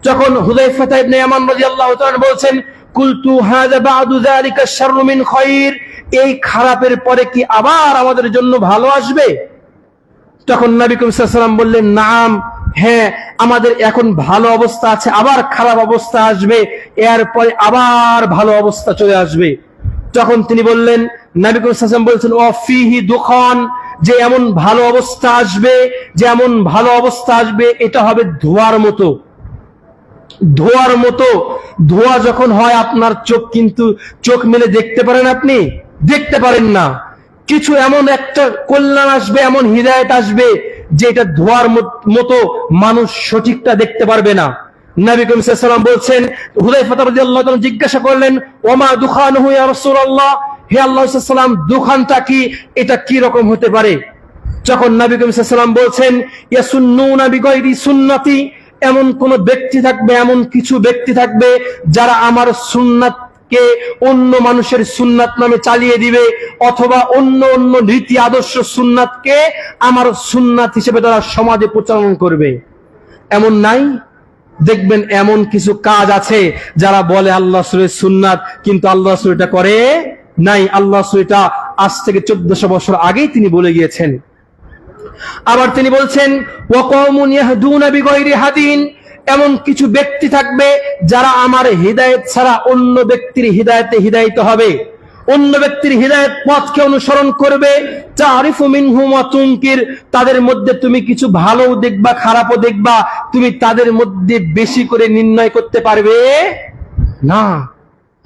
তখন হুযায়ফা ইবনে ইয়ামান রাদিয়াল্লাহু তাআলা বলছেন, কুলতু হাযা বা'দু যালিকা শাররু মিন খায়র, এই খারাপের পরে কি আবার আমাদের জন্য ভালো আসবে? তখন নবী করিম সাল্লাল্লাহু আলাইহি ওয়াসাল্লাম বললেন, নাম, হ্যাঁ, আমাদের এখন ভালো অবস্থা আছে, আবার খারাপ অবস্থা আসবে, এরপরে আবার ভালো অবস্থা চলে আসবে। তখন তিনি বললেন, নবী করিম সাল্লাল্লাহু আলাইহি ওয়াসাল্লাম বলছেন, ওয়া ফিহি দুখান, যে এমন ভালো অবস্থা আসবে, যে এমন ভালো অবস্থা আসবে, এটা হবে ধোঁয়ার মতো। ধোঁয়ার মতো, ধোঁয়া যখন হয় আপনার চোখ কিন্তু চোখ মেলে দেখতে পারেন, আপনি দেখতে পারেন না। কিছু এমন একটা কল্যাণ আসবে, এমন হিদায়াত আসবে, যে এটা ধোঁয়ার মতো, মানুষ সঠিকটা দেখতে পারবে না। নবী করিম সাল্লাল্লাহু আলাইহি ওয়াসাল্লাম বলছেন, হুযায়ফা রাদিয়াল্লাহু তাআলা জিজ্ঞাসা করলেন, ওমা দুখানুহু ইয়া রাসূলুল্লাহ, হে আল্লাহর রাসূল সাল্লাল্লাহু আলাইহি ওয়াসাল্লাম, দুখানটা কি, এটা কি রকম হতে পারে? যখন নবী করিম সাল্লাল্লাহু আলাইহি ওয়াসাল্লাম বলছেন, ইয়াসুন্নুনা বিগাইরি সুন্নতি, এমন কোন ব্যক্তি থাকবে, এমন কিছু ব্যক্তি থাকবে যারা আমার সুন্নাতকে অন্য মানুষের সুন্নাত নামে চালিয়ে দিবে, অথবা অন্য অন্য রীতি আদর্শ সুন্নাতকে আমার সুন্নাত হিসেবে তারা সমাজে প্রচলন করবে। এমন নাই? দেখবেন এমন কিছু কাজ আছে যারা বলে আল্লাহ রাসূলের সুন্নাত, কিন্তু আল্লাহ রাসূল এটা করে নাই। আল্লাহ রাসূল এটা আজ থেকে 1400 বছর আগেই তিনি বলে গিয়েছেন। আবার তিনি বলছেন, ওয়া কওমুন ইয়াহদুনা বিগাইরি হাদিন, এমন কিছু ব্যক্তি থাকবে যারা আমার হিদায়াত ছাড়া অন্য ব্যক্তির হিদায়াতে হিদায়িত হবে, অন্য ব্যক্তির হিদায়াত পথকে অনুসরণ করবে। তারিফু মিনহুম ওয়া তুনকির, তাদের মধ্যে তুমি কিছু ভালো দেখবা, খারাপও দেখবা, তুমি তাদের মধ্যে বেশি করে নির্ণয় করতে পারবে না।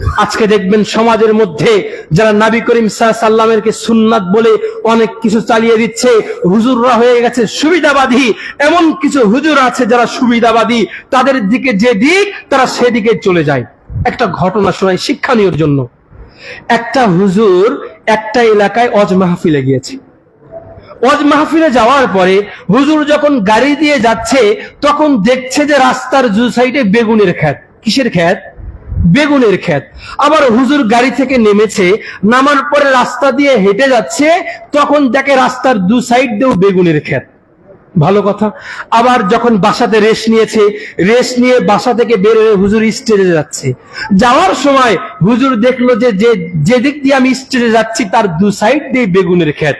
আজকে দেখবেন সমাজের মধ্যে যারা নবী করিম সাল্লাল্লাহু আলাইহি ওয়াসাল্লামেরকে সুন্নাত বলে অনেক কিছু চালিয়ে দিচ্ছে, হুজুররা হয়ে গেছে সুবিধাবাদী। এমন কিছু হুজুর আছে যারা সুবিধাবাদী, তাদের দিকে যে দিক তারা সেদিকে চলে যায়। একটা ঘটনা শোনাই শিক্ষণীয়র জন্য। একটা হুজুর একটা এলাকায় ওয়াজ মাহফিলে গিয়েছে। ওয়াজ মাহফিলে যাওয়ার পরে হুজুর যখন গাড়ি দিয়ে যাচ্ছে তখন দেখছে যে রাস্তার দু সাইডে বেগুনের ক্ষেত। কিসের ক্ষেত? বেগুনের ক্ষেত। আবার হুজুর গাড়ি থেকে নেমেছে, নামার পরে রাস্তা দিয়ে হেঁটে যাচ্ছে, তখন দেখে রাস্তার দু সাইড দিয়েও বেগুনের ক্ষেত। ভালো কথা। আবার যখন বাসাতে রেস্ট নিয়েছে, রেস্ট নিয়ে বাসা থেকে বের হয়ে হুজুর স্টেজে যাচ্ছে। যাওয়ার সময় হুজুর দেখলো যে যে দিক দিয়ে আমি স্টেজে যাচ্ছি তার দু সাইড দিয়ে বেগুনের ক্ষেত।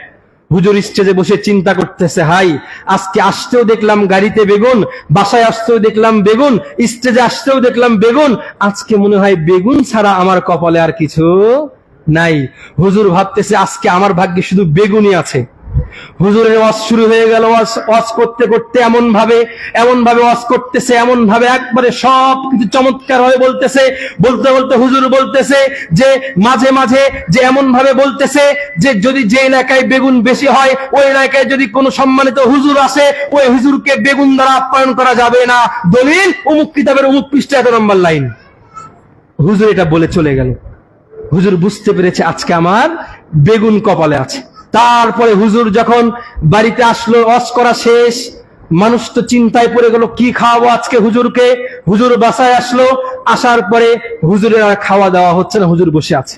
হুজুর স্টেজে বসে চিন্তা করতেছে, হাই, আজকে আসতেও দেখলাম গাড়িতে বেগুন, বাসায় আসতেও দেখলাম বেগুন, স্টেজে আসতেও দেখলাম বেগুন, আজকে মনে হয় বেগুন ছাড়া আমার কপালে আর কিছু নাই। হুজুর ভাবতেছে আজকে আমার ভাগ্যে শুধু বেগুনই আছে। হুজুরের ওয়াজ শুরু হয়ে গেল। ওয়াজ করতে করতে এমন ভাবে ওয়াজ করতেছে, এমন ভাবে একবারে সব কিছু চমৎকার হয়ে বলতেছে। বলতে বলতে হুজুর বলতেছে যে মাঝে মাঝে যে এমন ভাবে বলতেছে যে যদি যে এলাকায় বেগুন বেশি হয় ওই এলাকায় যদি কোনো সম্মানিত হুজুর আসে ওই হুজুরকে বেগুন দ্বারা আপ্যায়ন করা যাবে না। দলিল অমুক কিতাবের অমুক পৃষ্ঠা 1 নম্বর লাইন। হুজুর এটা বলে চলে গেল। হুজুর বুঝতে পেরেছে আজকে আমার বেগুন কপালে আছে। তারপরে হুজুর যখন বাড়িতে আসলো, ওয়াজ করা শেষ, মানুষ তো চিন্তায় পড়ে গেল কি খাওয়াবো আজকে হুজুরকে। হুজুর বাসায় আসলো, আসার পরে হুজুরের আর খাওয়া দাওয়া হচ্ছে না, হুজুর বসে আছে।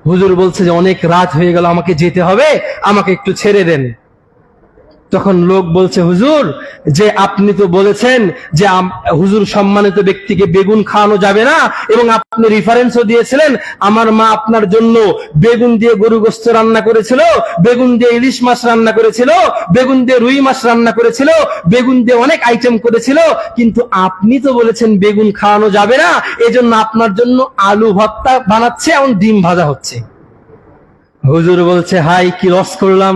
হুজুর বলছে যে অনেক রাত হয়ে গেল, আমাকে যেতে হবে, আমাকে একটু ছেড়ে দেন। তখন লোক বলছে, হুজুর যে আপনি তো বলেছেন যে হুজুর সম্মানিত ব্যক্তিকে বেগুন খাওয়ানো যাবে না, এবং আপনি রেফারেন্সও দিয়েছিলেন আমার মা আপনার জন্য বেগুন দিয়ে গরু গোশত রান্না করেছিল, বেগুন দিয়ে ইলিশ মাছ রান্না করেছিল, বেগুন দিয়ে রুই মাছ রান্না করেছিল, বেগুন দিয়ে অনেক আইটেম করেছিল, কিন্তু আপনি তো বলেছেন বেগুন খাওয়ানো যাবে না, এজন্য আপনার জন্য আলু ভর্তা বানাচ্ছে এবং ডিম ভাজা হচ্ছে। হুজুর বলছে, হাই কি লস করলাম,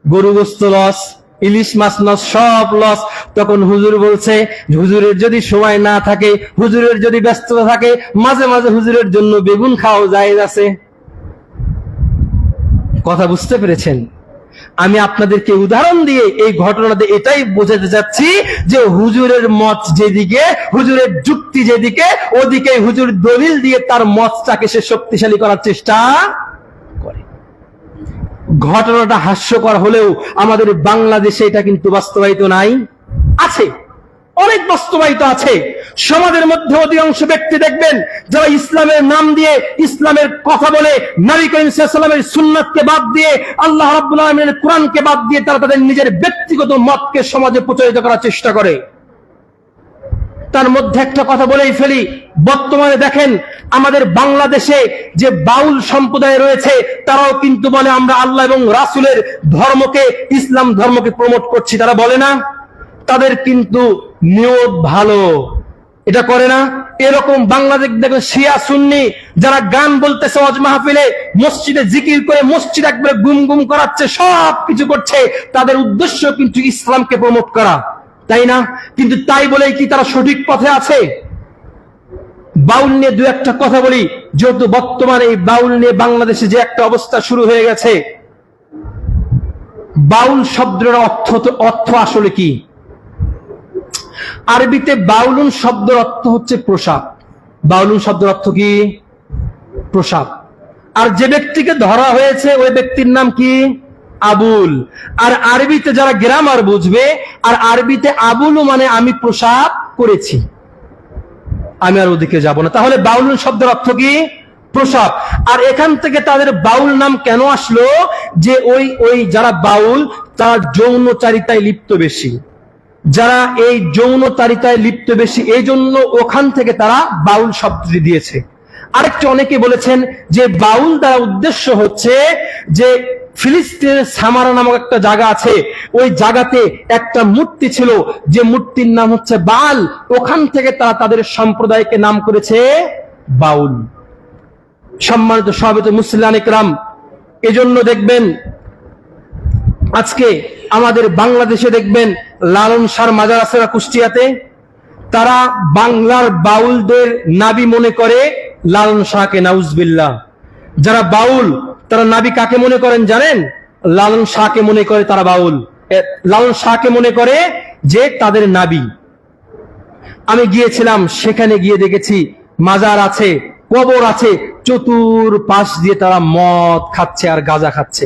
গরু গোশত লস, ইলিশ মাছ লস, সব লস। তখন হুজুর বলছে, হুজুরের যদি সময় না থাকে, হুজুরের যদি ব্যস্ততা থাকে, মাঝে মাঝে হুজুরের জন্য বেগুন খাওয়া জায়েজ আছে। কথা বুঝতে পেরেছেন? আমি আপনাদেরকে উদাহরণ দিয়ে এই ঘটনাতে এটাই বোঝাতে চাচ্ছি যে হুজুরের মত যেদিকে, হুজুরের যুক্তি যেদিকে, ওদিকে হুজুর দলিল দিয়ে তার মতটাকে সে শক্তিশালী করার চেষ্টা করে। ঘটনাটা হাস্যকর হলেও আমাদের বাংলাদেশে এটা কিন্তু বাস্তবায়িত নাই, আছে, অনেক বাস্তবায়িত আছে। সমাজের মধ্যে অধিকাংশ ব্যক্তি দেখবেন যারা ইসলামের নাম দিয়ে ইসলামের কথা বলে নবী করিম সাল্লাল্লাহু আলাইহি ওয়াসাল্লামের সুন্নাতকে বাদ দিয়ে, আল্লাহ রাব্বুল আলামিনের কোরআনকে বাদ দিয়ে তারা তাদের নিজের ব্যক্তিগত মতকে সমাজে প্রচারিত করার চেষ্টা করে। তার মধ্যে একটা কথা বলেই ফেলি, বর্তমানে দেখেন আমাদের বাংলাদেশে যে বাউল সম্প্রদায় রয়েছে তারাও কিন্তু বলে আমরা আল্লাহ এবং রাসূলের ধর্মকে, ইসলাম ধর্মকে প্রমোট করছি। তারা বলে না? তাদের কিন্তু নিয়ত ভালো, এটা করে না? এরকম বাংলাদেশ দেখবেন শিয়া সুন্নি যারা গান বলতেছে ওয়াজ মাহফিলে, মসজিদে জিকির করে মসজিদ একবারে গুম গুম করাচ্ছে, সব কিছু করছে, তাদের উদ্দেশ্য কিন্তু ইসলামকে প্রমোট করা, তাই না? কিন্তু তাই বলেই কি তারা সঠিক পথে আছে? বাউল নিয়ে দু একটা কথা বলি, যেহেতু বর্তমানে এই বাউল নিয়ে বাংলাদেশে যে একটা অবস্থা শুরু হয়ে গেছে। বাউল শব্দের অর্থ আসলে কি? আরবিতে বাউলুন শব্দের অর্থ হচ্ছে প্রসাব। বাউলুন শব্দের অর্থ কি? প্রসাব। আর যে ব্যক্তিকে ধরা হয়েছে ওই ব্যক্তির নাম কি? আবুল। আর আরবিতে যারা গ্রামার বুঝবে, আর আরবিতে আবুল মানে আমি প্রসাব করেছি, আমি আর ওদিকে যাব না। তাহলে বাউলুন শব্দের অর্থ কি? প্রসাব। আর এখান থেকে তাদের বাউল নাম কেন আসলো? যে ওই যারা বাউল তারা যৌনচারিতায় লিপ্ত বেশি, যারা এই যৌনচারিতায় লিপ্ত বেশি, এই জন্য ওখান থেকে তারা বাউল শব্দটি দিয়েছে। আরেকটা অনেকে বলেছেন যে বাউল দ্বারা উদ্দেশ্য হচ্ছে যে ফিলিস্তিনের সামারা নামক একটা জায়গা আছে, ওই জায়গাতে একটা মূর্তি ছিল, যে মূর্তির নাম হচ্ছে বাল, ওখান থেকে তারা তাদের সম্প্রদায়কে নাম করেছে বাউল। সম্মানিত সভাপতি মুসলিয়ান ইকরাম, এজন্য দেখবেন আজকে আমাদের বাংলাদেশে দেখবেন লালন শাহর মাজার আছে না কুষ্টিয়াতে, তারা বাংলার বাউলদের নাবি মনে করে লালন শাহকে, নাউজবিল্লাহ। যারা বাউল তারা নাবি কাকে মনে করেন জানেন? লালন শাহকে মনে করে তারা বাউল। লালন শাহকে মনে করে যে তাদের নাবি। আমি গিয়েছিলাম, সেখানে গিয়ে দেখেছি মাজার আছে, কবর আছে, চতুর্পাশ দিয়ে তারা মদ খাচ্ছে আর গাঁজা খাচ্ছে।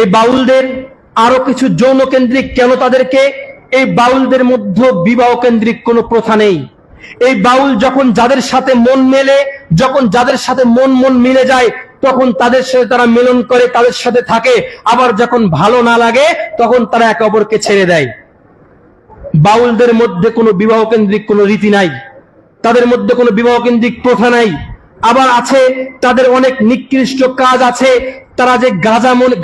এই বাউলদের আরো কিছু যৌন কেন্দ্রিক। কেন তাদেরকে? এই বাউলদের মধ্যে বিবাহ কেন্দ্রিক কোনো প্রথা নেই। এই বাউল যখন যাদের সাথে মন মেলে, যখন যাদের সাথে মন মিলে যায়, তখন তাদের সাথে তারা মিলন করে, তাদের সাথে থাকে। আবার যখন ভালো না লাগে তখন তারা একে অপরকে ছেড়ে দেয়। বাউলদের মধ্যে কোনো বিবাহ কেন্দ্রিক কোনো রীতি নাই, তাদের মধ্যে কোনো বিবাহ কেন্দ্রিক প্রথা নাই। আবার আছে তাদের অনেক নিকৃষ্ট কাজ আছে। তারা যে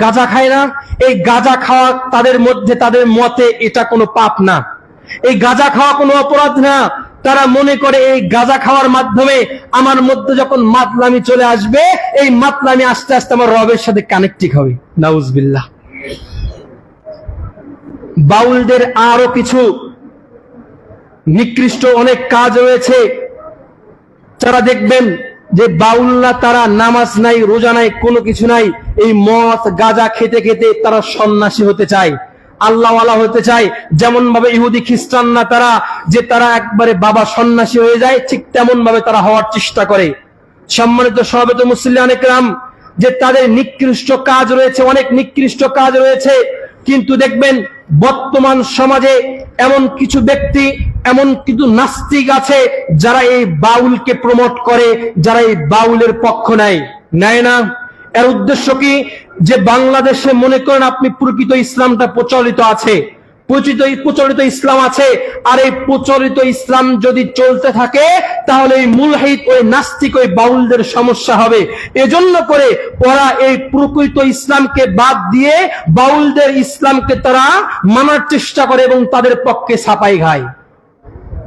গাঁজা খায় না, এই গাঁজা খাওয়া তাদের মধ্যে, তাদের মতে এটা কোনো পাপ না, এই গাঁজা খাওয়া কোনো অপরাধ না। তারা মনে করে এই গাঁজা খাওয়ার মাধ্যমে আমার মধ্যে যখন মাতলামি চলে আসবে, এই মাতলামি আস্তে আস্তে আমার রবের সাথে কানেক্টিং হবে। নাউজুবিল্লাহ। বাউলদের আরো কিছু নিকৃষ্ট অনেক কাজ রয়েছে। যারা দেখবেন যে বাউলরা, তারা নামাজ নাই, রোজা নাই, কোনো কিছু নাই, এই মদ গাঁজা খেতে খেতে তারা সন্ন্যাসী হতে চায়, আল্লাহওয়ালা হতে চায়। যেমন ভাবে ইহুদি খ্রিস্টানরা তারা একবারে বাবা সন্ন্যাসী হয়ে যায়, ঠিক তেমন ভাবে তারা হওয়ার চেষ্টা করে। সম্মানিত সভাপতি মুসলিয়ান ইকরাম, যে তাদের নিকৃষ্ট কাজ রয়েছে, অনেক নিকৃষ্ট কাজ রয়েছে। কিন্তু দেখবেন বর্তমান সমাজে এমন কিছু ব্যক্তি, এমন কিছু নাস্তিক আছে যারা এই বাউলকে প্রমোট করে, যারা এই বাউলের পক্ষ নেয় না। এর উদ্দেশ্য কি? যে বাংলাদেশে মনে করেন আপনি প্রকৃত ইসলামটা প্রচলিত আছে, প্রচলিত ইসলাম আছে, আর এই প্রচলিত ইসলাম যদি চলতে থাকে তাহলে এই মুলহিদ, ওই নাস্তিক, ওই বাউলদের সমস্যা হবে। এজন্য করে ওরা এই প্রকৃত ইসলামকে বাদ দিয়ে বাউলদের ইসলামকে তারা মানার চেষ্টা করে এবং তাদের পক্ষে ছাপাই খায়।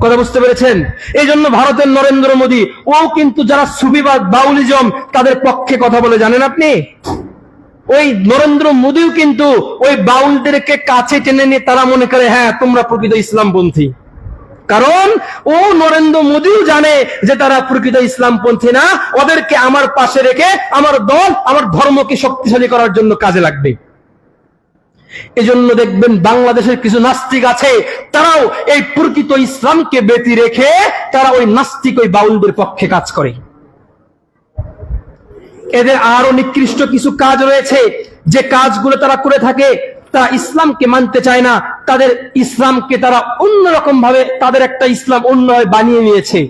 কথা বুঝতে পেরেছেন? এই জন্য ভারতের নরেন্দ্র মোদী, ও কিন্তু যারা সুফিবাদ, বাউলিজম, তাদের পক্ষে কথা বলে, জানেন আপনি? ওই নরেন্দ্র মোদীও কিন্তু ওই বাউলদেরকে কাছে টেনে নিয়ে তারা মনে করে হ্যাঁ তোমরা প্রকৃত ইসলামপন্থী। কারণ ও নরেন্দ্র মোদীও জানে যে তারা প্রকৃত ইসলামপন্থী না, ওদেরকে আমার পাশে রেখে আমার দল, আমার ধর্মকে শক্তিশালী করার জন্য কাজে লাগবে। এজন্য দেখবেন বাংলাদেশের কিছু নাস্তিক আছে, তারাও এই প্রকৃত ইসলামকে ব্যতি রেখে তারা ওই নাস্তিক, ওই বাউলদের পক্ষে কাজ করে। এদের আরো নিকৃষ্ট কিছু কাজ রয়েছে, যে কাজগুলো তারা করে থাকে। তারা ইসলামকে মানতে চায় না, তাদের ইসলামকে তারা অন্যরকম ভাবে, তাদের একটা ইসলাম অন্যভাবে বানিয়ে নিয়েছে।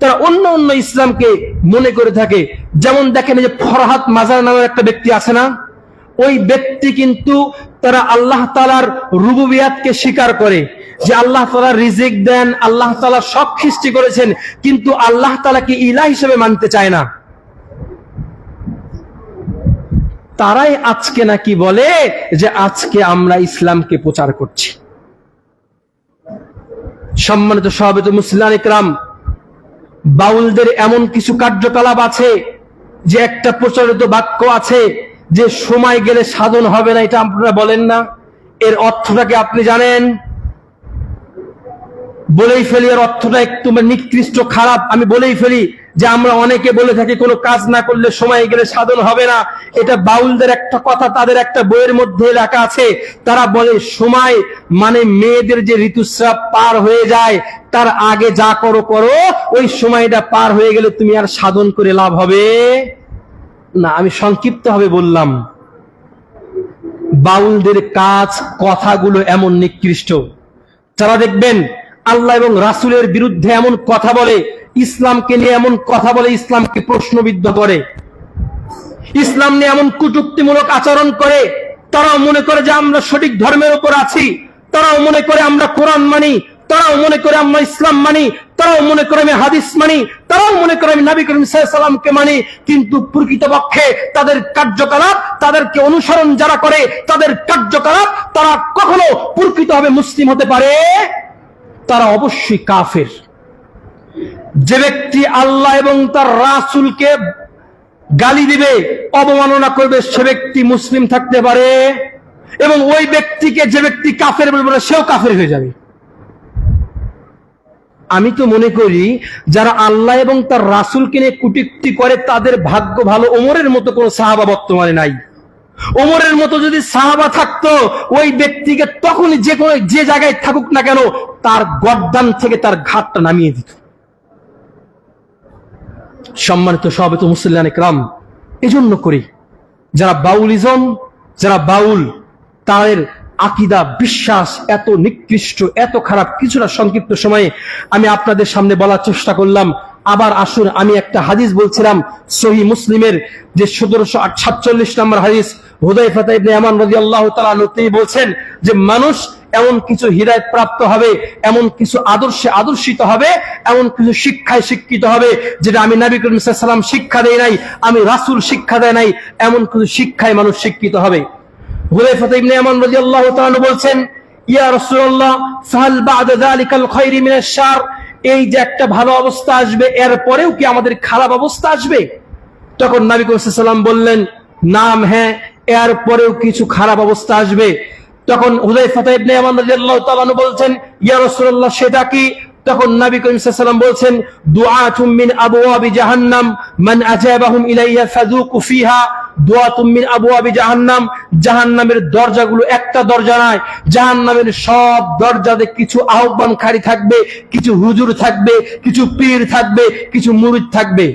তারা অন্য ইসলামকে মনে করে থাকে। যেমন দেখেন যে ফরহাদ মাজার নামের একটা ব্যক্তি আছে না, ওই ব্যক্তি কিন্তু তারা আল্লাহ তাআলার রুবুবিয়াতকে স্বীকার করে, যে আল্লাহ তাআলা রিজিক দেন, আল্লাহ তাআলা সব সৃষ্টি করেছেন, কিন্তু আল্লাহ তাআলাকে ইলাহ হিসেবে মানতে চায় না। তারাই আজকে নাকি বলে যে আজকে আমরা ইসলামকে প্রচার করছি। সম্মানিত সভাপতি মুসলিয়ান ইকরাম, বাউলদের এমন কিছু কার্যকলাপ আছে, যে একটা প্রচলিত বাক্য আছে যে সময় গেলে সাধন হবে না, এটা আপনারা বলেন না? এর অর্থটাকে আপনি জানেন? বলেই ফেলি, এর অর্থটা একটু নিকৃষ্ট, খারাপ। আমি বলেই ফেলি যে আমরা অনেকে বলে থাকি কোনো কাজ না করলে সময় গেলে সাধন হবে না। এটা বাউলদের একটা কথা, তাদের একটা বইয়ের মধ্যে লেখা আছে। তারা বলে সময় মানে মেয়েদের যে ঋতুস্রাব পার হয়ে যায়, তার আগে যা করো, ওই সময়টা পার হয়ে গেলে তুমি আর সাধন করে লাভ হবে না। আমি সংক্ষিপ্ত ভাবে বললাম, বাউলদের কাজ, কথাগুলো এমন নিকৃষ্ট। যারা দেখবেন আল্লাহ এবং রাসূলের বিরুদ্ধে এমন কথা বলে, ইসলামকে নিয়ে এমন কথা বলে, ইসলামকে প্রশ্নবিদ্ধ করে, ইসলাম নিয়ে এমন কটূক্তিমূলক আচরণ করে, তারাও মনে করে যে আমরা সঠিক ধর্মের উপর আছি, তারাও মনে করে আমরা কোরআন মানি, তারাও মনে করে আমরা ইসলাম মানি, তারাও মনে করে আমি হাদিস মানি, তারাও মনে করে আমি নবী করিম সাল্লাল্লাহু আলাইহি ওয়াসাল্লামকে মানি। কিন্তু প্রকৃতপক্ষে তাদের কার্যকলাপ, তাদেরকে অনুসরণ যারা করে, তাদের কার্যকলাপ, তারা কখনো প্রকৃতভাবে মুসলিম হতে পারে? তারা অবশ্যই কাফের। যে ব্যক্তি আল্লাহ এবং তার রাসূলকে গালি দিবে, অবমাননা করবে, সে ব্যক্তি মুসলিম থাকতে পারে, এবং ওই ব্যক্তিকে যে ব্যক্তি কাফের বলবে সেও কাফের হয়ে যাবে। আমি তো মনে করি যারা আল্লাহ এবং তার রাসূলকে নিয়ে কটূক্তি করে তাদের ভাগ্য ভালো। ওমরের মতো কোন সাহাবা বর্তমানে নাই। ওমরের মতো যদি সাহাবা থাকতো, ওই ব্যক্তিকে তখনই যে জায়গায় থাকুক না কেন তার গর্দান থেকে তার ঘাটটা নামিয়ে দিত। সম্মানিত সভাপতি মুসল্লিয়ান ইকরাম, এজন্য করি যারা বাউলিজম, যারা বাউল, তাদের আকীদা বিশ্বাস এত নিকৃষ্ট, এত খারাপ, কিছুটা সংক্ষিপ্ত সময়ে আমি আপনাদের সামনে বলার চেষ্টা করলাম। আবার আসুন, আমি একটা হাদিস বলছিলাম সহিহ মুসলিমের যে 1747 নম্বর হাদিস, হুযায়ফা ইবনে ইয়ামান রাদিয়াল্লাহু তাআলা আনহু তিনি বলছেন যে মানুষ এমন কিছু হিদায়াত প্রাপ্ত হবে, এমন কিছু আদর্শে আদর্শিত হবে, এমন কিছু শিক্ষায় শিক্ষিত হবে যেটা আমি নবী করিম সাল্লাল্লাহু আলাইহি ওয়াসাল্লাম শিক্ষা দেই নাই, আমি রাসূল শিক্ষা দেয় নাই, এমন কিছু শিক্ষায় মানুষ শিক্ষিত হবে। হুযায়ফা ইবনে ইয়ামান রাদিয়াল্লাহু তাআলা আনহু বলছেন, ইয়া রাসূলুল্লাহ ফাহাল বা'দা যালিকাল খায়রি মিনাশ শার, এই যে একটা ভালো অবস্থা আসবে এর পরেও কি আমাদের খারাপ অবস্থা আসবে? তখন নবী করিম সাল্লাল্লাহু আলাইহি ওয়াসাল্লাম বললেন, নাম, হ্যাঁ, এর পরেও কিছু খারাপ অবস্থা আসবে। তখন হুযায়ফা ইবনে ইয়ামান রাদিয়াল্লাহু তাআলা আনহু বলছেন, ইয়া রাসূলুল্লাহ সেটা কি? তখন নবী করিম সাল্লাল্লাহু আলাইহি ওয়াসাল্লাম বলছেন, দুআতুম মিন আবওয়াবি জাহান্নাম মান আজাবাহুম ইলাইহা ফাযুকু ফিহা, দুআতুম মিন আবওয়াবি জাহান্নাম, জাহান্নামের দরজাগুলো একটা দরজা নয়, জাহান্নামের সব দরজাতে কিছু আহ্বানকারী থাকবে, কিছু হুজুর থাকবে, কিছু পীর থাকবে, কিছু মুরিদ থাকবে।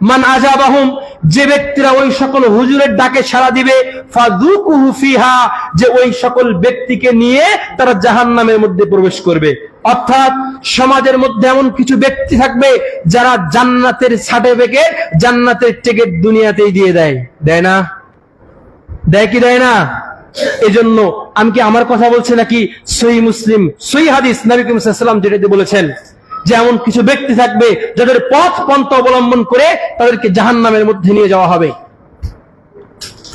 মান আজাবাহুম, যে ব্যক্তিরা ওই সকল হুজুরের ডাকে সাড়া দিবে, ফাযুকুহু ফিহা, যে ওই সকল ব্যক্তিকে নিয়ে তারা জাহান্নামের মধ্যে প্রবেশ করবে। অর্থাৎ সমাজের মধ্যে এমন কিছু ব্যক্তি থাকবে যারা জান্নাতের সার্টিফিকেট, জান্নাতের টিকিট দুনিয়াতেই দিয়ে দেয়। দেয় না? দেয় কি দেয় না? এজন্য আমি কি আমার কথা বলছি নাকি সহিহ মুসলিম সহিহ হাদিস নবী করিম সাল্লাল্লাহু আলাইহি ওয়াসাল্লাম যেটাতে বলেছেন যে এমন কিছু ব্যক্তি থাকবে যাদের পথ পন্থা অবলম্বন করে তাদেরকে জাহান্নামের মধ্যে নিয়ে যাওয়া হবে।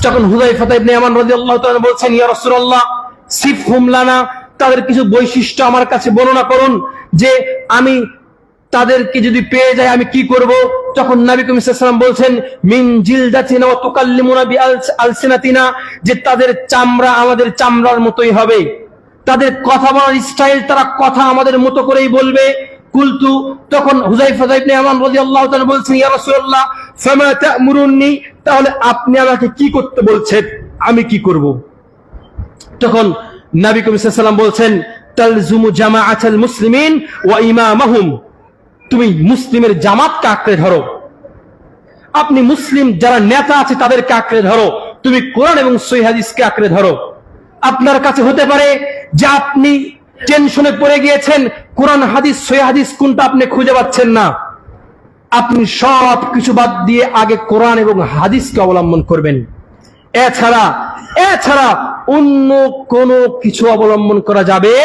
যখন হুযায়ফা ইবনে ইয়ামান রাদিয়াল্লাহু তাআলা বলছেন, ইয়া রাসূলুল্লাহ সিফহুম লানা, তাদের কিছু বৈশিষ্ট্য আমার কাছে বর্ণনা করুন যে আমি তাদেরকে যদি পেয়ে যাই আমি কি করব? তখন নবী করিম সাল্লাল্লাহু আলাইহি ওয়াসাল্লাম বলছেন, মিন জিলদাতিনা ওয়া তুকাল্লিমুনা বিআলসিনাতিনা, যে তাদের চামড়া আমাদের চামড়ার মতোই হবে, তাদের কথা বলার স্টাইল, তারা কথা আমাদের মতো করেই বলবে। কুলতু, তখন হুযায়ফা ইবনে ইয়ামান রাদিয়াল্লাহু তাআলা বলছেন, ইয়া রাসূলুল্লাহ ফামা তা'মুরুন্নি, তাহলে আপনি আমাকে কি করতে বলছেন, আমি কি করব? তখন নবী করিম সাল্লাল্লাহু আলাইহি ওয়াসাল্লাম বলছেন, তালজুমু জামাআতাল মুসলিমিন ওয়া ইমামাহুম, তুমি মুসলিমের জামাতকে আঁকড়ে ধরো, আপনি মুসলিম যারা নেতা আছে তাদেরকে আঁকড়ে ধরো, তুমি কোরআন এবং সহিহ হাদিসকে আঁকড়ে ধরো। আপনার কাছে হতে পারে যে আপনি টেনশনে পড়ে গিয়েছেন, কোরআন হাদিস সহিহ হাদিস কোনটা আপনি খুঁজে পাচ্ছেন না, আপনি সব কিছু বাদ দিয়ে আগে কোরআন এবং হাদিসকে অবলম্বন করবেন। এছাড়া অন্য কোনো কিছু অবলম্বন করা যাবে?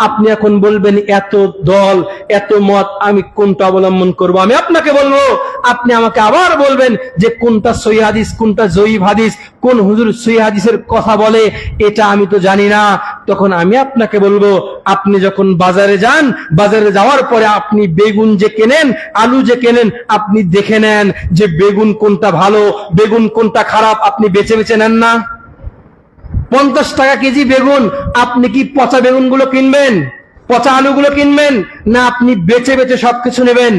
আপনি এখন বলবেন এত দল, এত মত, আমি কোনটা অবলম্বন করব? আমি আপনাকে বলবো, আপনি আমাকে আবার বলবেন যে কোনটা সহিহ হাদিস, কোনটা জয়ীফ হাদিস, কোন হুজুর সহিহ হাদিসের কথা বলে, এটা আমি তো জানি না। তখন আমি আপনাকে বলবো, আপনি যখন বাজারে যান, বাজারে যাওয়ার পরে আপনি বেগুন যে কেনেন, আলু যে কেনেন, আপনি দেখে নেন যে বেগুন কোনটা ভালো, বেগুন কোনটা খারাপ, আপনি বেছে বেছে নেন না? 50 টাকা কেজি বেগুন, আপনি কি পচা বেগুনগুলো কিনবেন, পচা আলুগুলো কিনবেন, না আপনি বেছে বেছে সবকিছু নেবেন?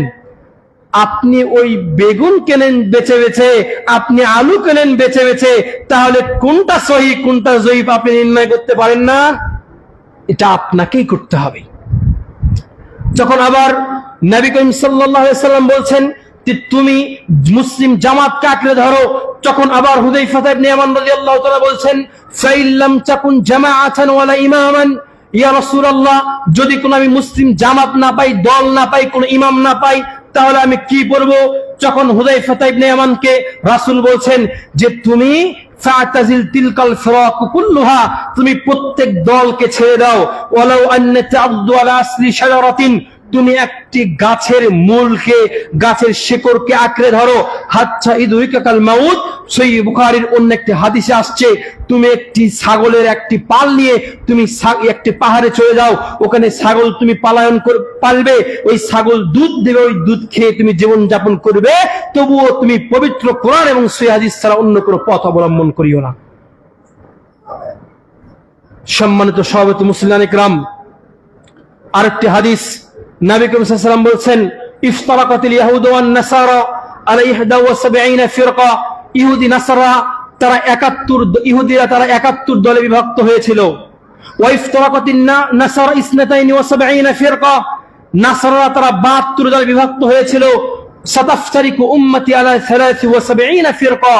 আপনি ওই বেগুন কেনেন বেছে বেছে, আপনি আলু কেনেন বেছে বেছে, তাহলে কোনটা সহিহ কোনটা জয়ীফ আপনি নির্ণয় করতে পারেন না? এটা আপনাকেই করতে হবে। যখন আবার নবী করিম সাল্লাল্লাহু আলাইহি ওয়াসাল্লাম বলছেন যে তুমি মুসলিম জামাতকে আঁকড়ে ধরো, তখন আবার হুযায়ফা ইবনে ইয়ামান রাদিয়াল্লাহু তাআলা বলছেন, ফাইল্লাম তাকুন জামাআতান ওয়ালা ইমামান, ইয়া রাসূলুল্লাহ যদি কোনো আমি মুসলিম জামাত না পাই, দল না পাই, কোনো ইমাম না পাই, তাহলে আমি কি করব? যখন হুযায়ফা ইবনে ইয়ামানকে রাসূল বলছেন যে তুমি ফাতাজিল তিলকাল ফিরাক কুল্লুহা, তুমি প্রত্যেক দলকে ছেড়ে দাও, ওয়ালাউ আন্না তা'আদু আলা আসলি শাজারাতিন, তুমি একটি গাছের মূলকে, গাছের শিকড়কে আঁকড়ে ধরো, হাত্তা ইদরিকাল মাউত। সহিহ বুখারীর অন্য একটি হাদিসে আসছে, তুমি একটি ছাগলের একটি পাল নিয়ে তুমি একটি পাহাড়ে চলে যাও, ওখানে ছাগল তুমি পালবে, ওই ছাগল দুধ দেবে, ওই দুধ খেয়ে তুমি জীবন যাপন করবে, তবুও তুমি পবিত্র কোরআন এবং সহিহ হাদিস ছাড়া অন্য কোনো পথ অবলম্বন করিও না। সম্মানিত সভাপতি মুসলিম ইকরাম, আরেকটি হাদিস নবী করিম সাল্লাল্লাহু আলাইহি ওয়াসাল্লাম বলছেন, ইফতারাকাতিল ইয়াহুদ ওয়ান নাসারা আলা 71 ফিরকা, ইহুদি নাসারা তারা 71 দলে বিভক্ত হয়েছিল। ওয়া ইফতারাকাতিন নাসারা 72 ফিরকা, নাসারা তারা 72 দলে বিভক্ত হয়েছিল। সাতাফতারিকু উম্মতি আলা 73 ফিরকা,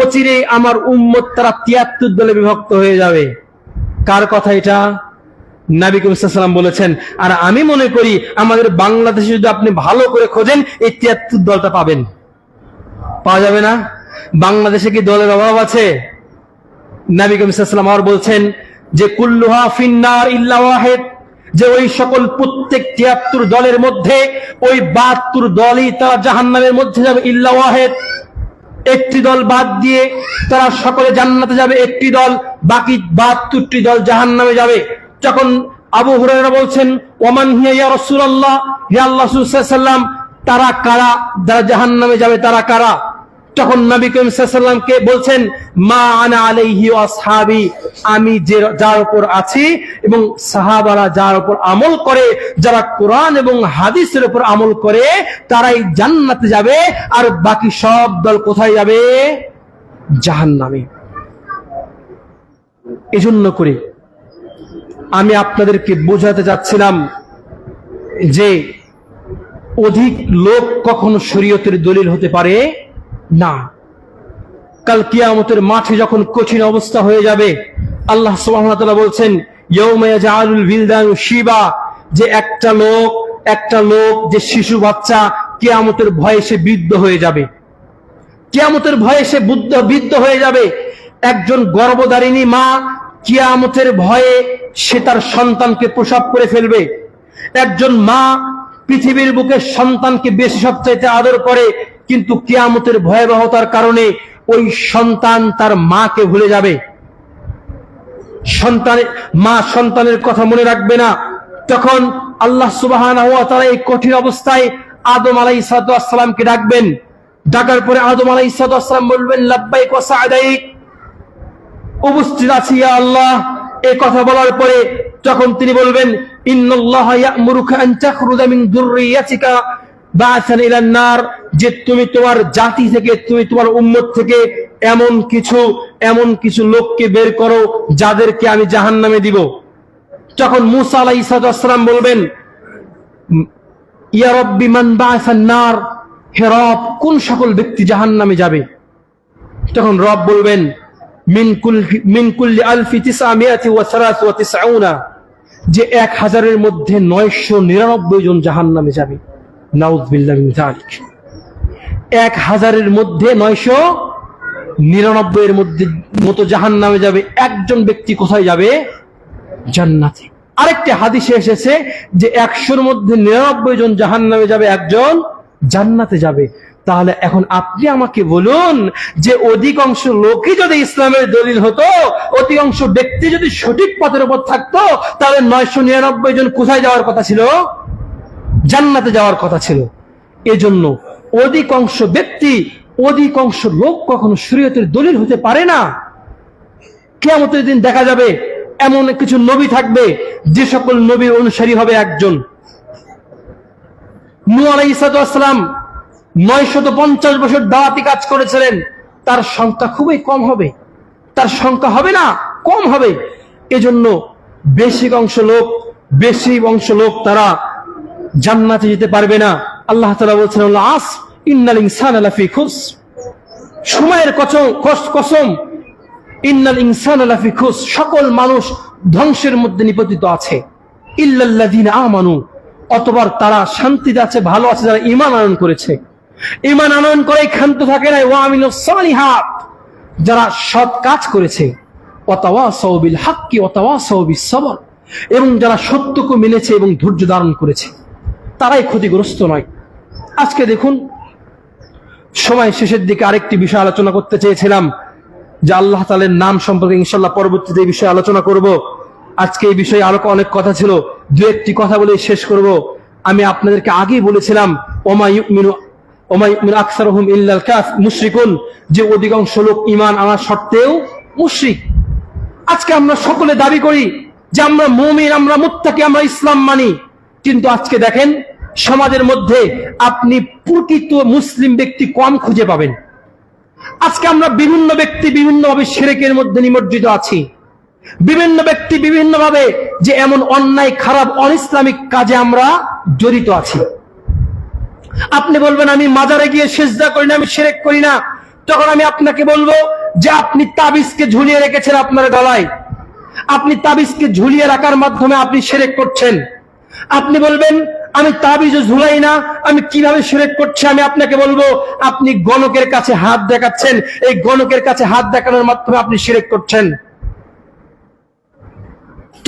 অচিরে আমার উম্মত তারা 73 দলে বিভক্ত হয়ে যাবে। কার কথা এটা? নবী করিম সাল্লাল্লাহু আলাইহি ওয়াসাল্লাম বলেছেন। আর আমি মনে করি আমাদের বাংলাদেশে যদি আপনি ভালো করে খোঁজেন এই 73 দলটা পাবেন, পাওয়া যাবে না? বাংলাদেশে কি দলের অভাব আছে? নবী করিম সাল্লাল্লাহু আলাইহি ওয়াসাল্লাম আর বলছেন যে কুল্লুহা ফিন্নার ইল্লা ওয়াহিদ, যে ওই সকল প্রত্যেক 73 দলের মধ্যে ওই 72 দলই তারা জাহান্নামের মধ্যে যাবে, ইল্লা ওয়াহিদ, একটি দল বাদ দিয়ে তারা সকলে জান্নাতে যাবে, একটি দল, বাকি 72টি দল জাহান্নামে যাবে। যখন আবু হুরায়রা বলছেন ওমান হিয়া ইয়া রাসূলুল্লাহ, হে আল্লাহর রাসূল সাল্লাল্লাহু আলাইহি ওয়াসাল্লাম, তারা কারা যারা জাহান্নামে যাবে, তারা কারা? তখন নবী করিম সাল্লাল্লাহু আলাইহি ওয়াসাল্লামকে বলছেন, মা আনা আলাইহি ওয়া আসহাবি, আমি যে যার উপর আছি এবং সাহাবারা যার উপর আমল করে, যারা কোরআন এবং হাদিসের উপর আমল করে তারাই জান্নাতে যাবে, আর বাকি সব দল কোথায় যাবে? জাহান্নামে। এজন্য করে আমি আপনাদেরকে বোঝাতে যাচ্ছিলাম যে অধিক লোক কখনো শরীয়তের দলিল হতে পারে না। কাল কিয়ামতের মাঠে যখন কঠিন অবস্থা হয়ে যাবে, আল্লাহ সুবহানাহু ওয়া তাআলা বলছেন ইয়াউমা ইয়াজআলুল বিলদানু শিবা, যে একটা লোক যে শিশু বাচ্চা কিয়ামতের ভয়ে সে বৃদ্ধ হয়ে যাবে, কিয়ামতের ভয়ে সে বৃদ্ধ হয়ে যাবে। একজন গর্ভধারিণী মা কিয়ামতের ভয়ে সে তার সন্তানকে প্রসব করে ফেলবে। একজন মা পৃথিবীর বুকে সন্তানকে বেশি সবচাইতে আদর করে, কিন্তু কিয়ামতের ভয়াবহতার কারণে ওই সন্তান তার মাকে ভুলে যাবে, মা সন্তানের কথা মনে রাখবে না। তখন আল্লাহ সুবহানাহু ওয়া তাআলা এই কঠিন অবস্থায় আদম আলাইহিস সালামকে ডাকবেন। ডাকার পরে আদম আলাইহিস সালাম বলবেন লাব্বাইক ওয়া সা'দাইক, উপস্থিত আছি ইয়া আল্লাহ। এই কথা বলার পরে যখন তিনি বলবেন ইন্নাল্লাহা ইয়া'মুরুকা আন তাখরুজা মিন যুররিয়াতিকা বা'সান ইলান নার, যে তুমি তোমার জাতি থেকে, তুমি তোমার উম্মত থেকে এমন কিছু লোককে বের করো যাদেরকে আমি জাহান্নামে দিব। তখন মূসা আলাইহিস সালাম বলবেন ইয়া রাব্বি মান বা'সান নার, হে রব কোন সকল ব্যক্তি জাহান্নামে যাবে? তখন রব বলবেন মিন কুল্লি আলফি 993, যে 1000-এর মধ্যে 999 জন জাহান্নামে যাবে। নাউযুবিল্লাহি মিন যালিক। 1000-এর মধ্যে 999 এর মতো জাহান্নামে যাবে, একজন ব্যক্তি কোথায় যাবে? জান্নাতে। আরেকটি হাদিসে এসেছে যে 100-এর মধ্যে 99 জন জাহান্নামে যাবে, একজন জান্নাতে যাবে। তাহলে এখন আপনি আমাকে বলুন যে অধিকাংশ লোকই যদি ইসলামের দলিল হতো, অধিকাংশ ব্যক্তি যদি সঠিক পথের উপর থাকতো, তাহলে 999 জন কোথায় যাওয়ার কথা ছিল? জান্নাতে যাওয়ার কথা ছিল। এজন্য অধিকাংশ ব্যক্তি, অধিকাংশ লোক কখনো শরীয়তের দলিল হতে পারে না। কিয়ামতের দিন দেখা যাবে এমন কিছু নবী থাকবে যে সকল নবীর অনুসারী হবে একজন। নূহ আলাইহিস সালাম 950 বছর দাওয়াতি কাজ করেছিলেন, তার সংখ্যা খুবই কম হবে, তার সংখ্যা হবে না, কম হবে। এজন্য বেশি অংশ লোক তারা জান্নাতে যেতে পারবে না। আল্লাহ তাআলা বলছেন আস ইন্নাল ইনসানা লাফি খুসর, সময়ের কসম, ইন্নাল ইনসানা লাফি খুসর, সকল মানুষ ধ্বংসের মধ্যে নিপতিত আছে। ইল্লাল্লাযিনা আমানু, অতঃপর তারা শান্তিতে আছে, ভালো আছে যারা ঈমান আনয়ন করেছে। ঈমান আনয়ন করে ক্ষান্ত থাকে না, ওয়া আমিলুস সালিহাত, যারা সৎ কাজ করেছে। ওয়া তাওয়াসাউ বিল হাক্কি ওয়া তাওয়াসাউ বিস সবর, এবং যারা সত্যকে মেনেছে এবং ধৈর্য ধারণ করেছে, তারাই ক্ষতিগ্রস্ত নয়। আজকে দেখুন, সময় শেষের দিকে আরেকটি বিষয় আলোচনা করতে চেয়েছিলাম যে আল্লাহ তাআলার নাম সম্পর্কে ইনশাআল্লাহ পরবর্তীতে এই বিষয়ে আলোচনা করব। আজকে এই বিষয়ে আরো অনেক কথা ছিল, দু একটি কথা বলে শেষ করব। আমি আপনাদেরকে আগেই বলেছিলাম ওমা ইউমিনু আকসারুহুম ইল্লাল মুশরিকুন, যে অধিকাংশ লোক ঈমান আনার সত্ত্বেও মুশরিক। আজকে আমরা সকলে দাবি করি যে আমরা মুমিন, আমরা মুত্তাকি, আমরা ইসলাম মানি, কিন্তু আজকে দেখেন সমাজের মধ্যে আপনি প্রকৃত মুসলিম ব্যক্তি কম খুঁজে পাবেন। আজকে আমরা বিভিন্ন ব্যক্তি বিভিন্নভাবে শিরকের মধ্যে নিমজ্জিত আছি, বিভিন্ন ব্যক্তি বিভিন্নভাবে যে এমন অন্যায় খারাপ অনিসলামিক কাজে আমরা জড়িত আছি। আপনি বলবেন আমি মাজারে গিয়ে সিজদা করি না, আমি শিরক করি না। তখন আমি আপনাকে বলবো যে আপনি তাবিজকে ঝুলিয়ে রেখেছেন আপনার গলায়, আপনি তাবিজকে ঝুলিয়ে রাখার মাধ্যমে আপনি শিরক করছেন। আপনি বলবেন আমি তাবিজও ঝুলাই না, আমি কিভাবে শিরক করছি? আমি আপনাকে বলবো আপনি গণকের কাছে হাত দেখাচ্ছেন, এই গণকের কাছে হাত দেখানোর মাধ্যমে আপনি শিরক করছেন।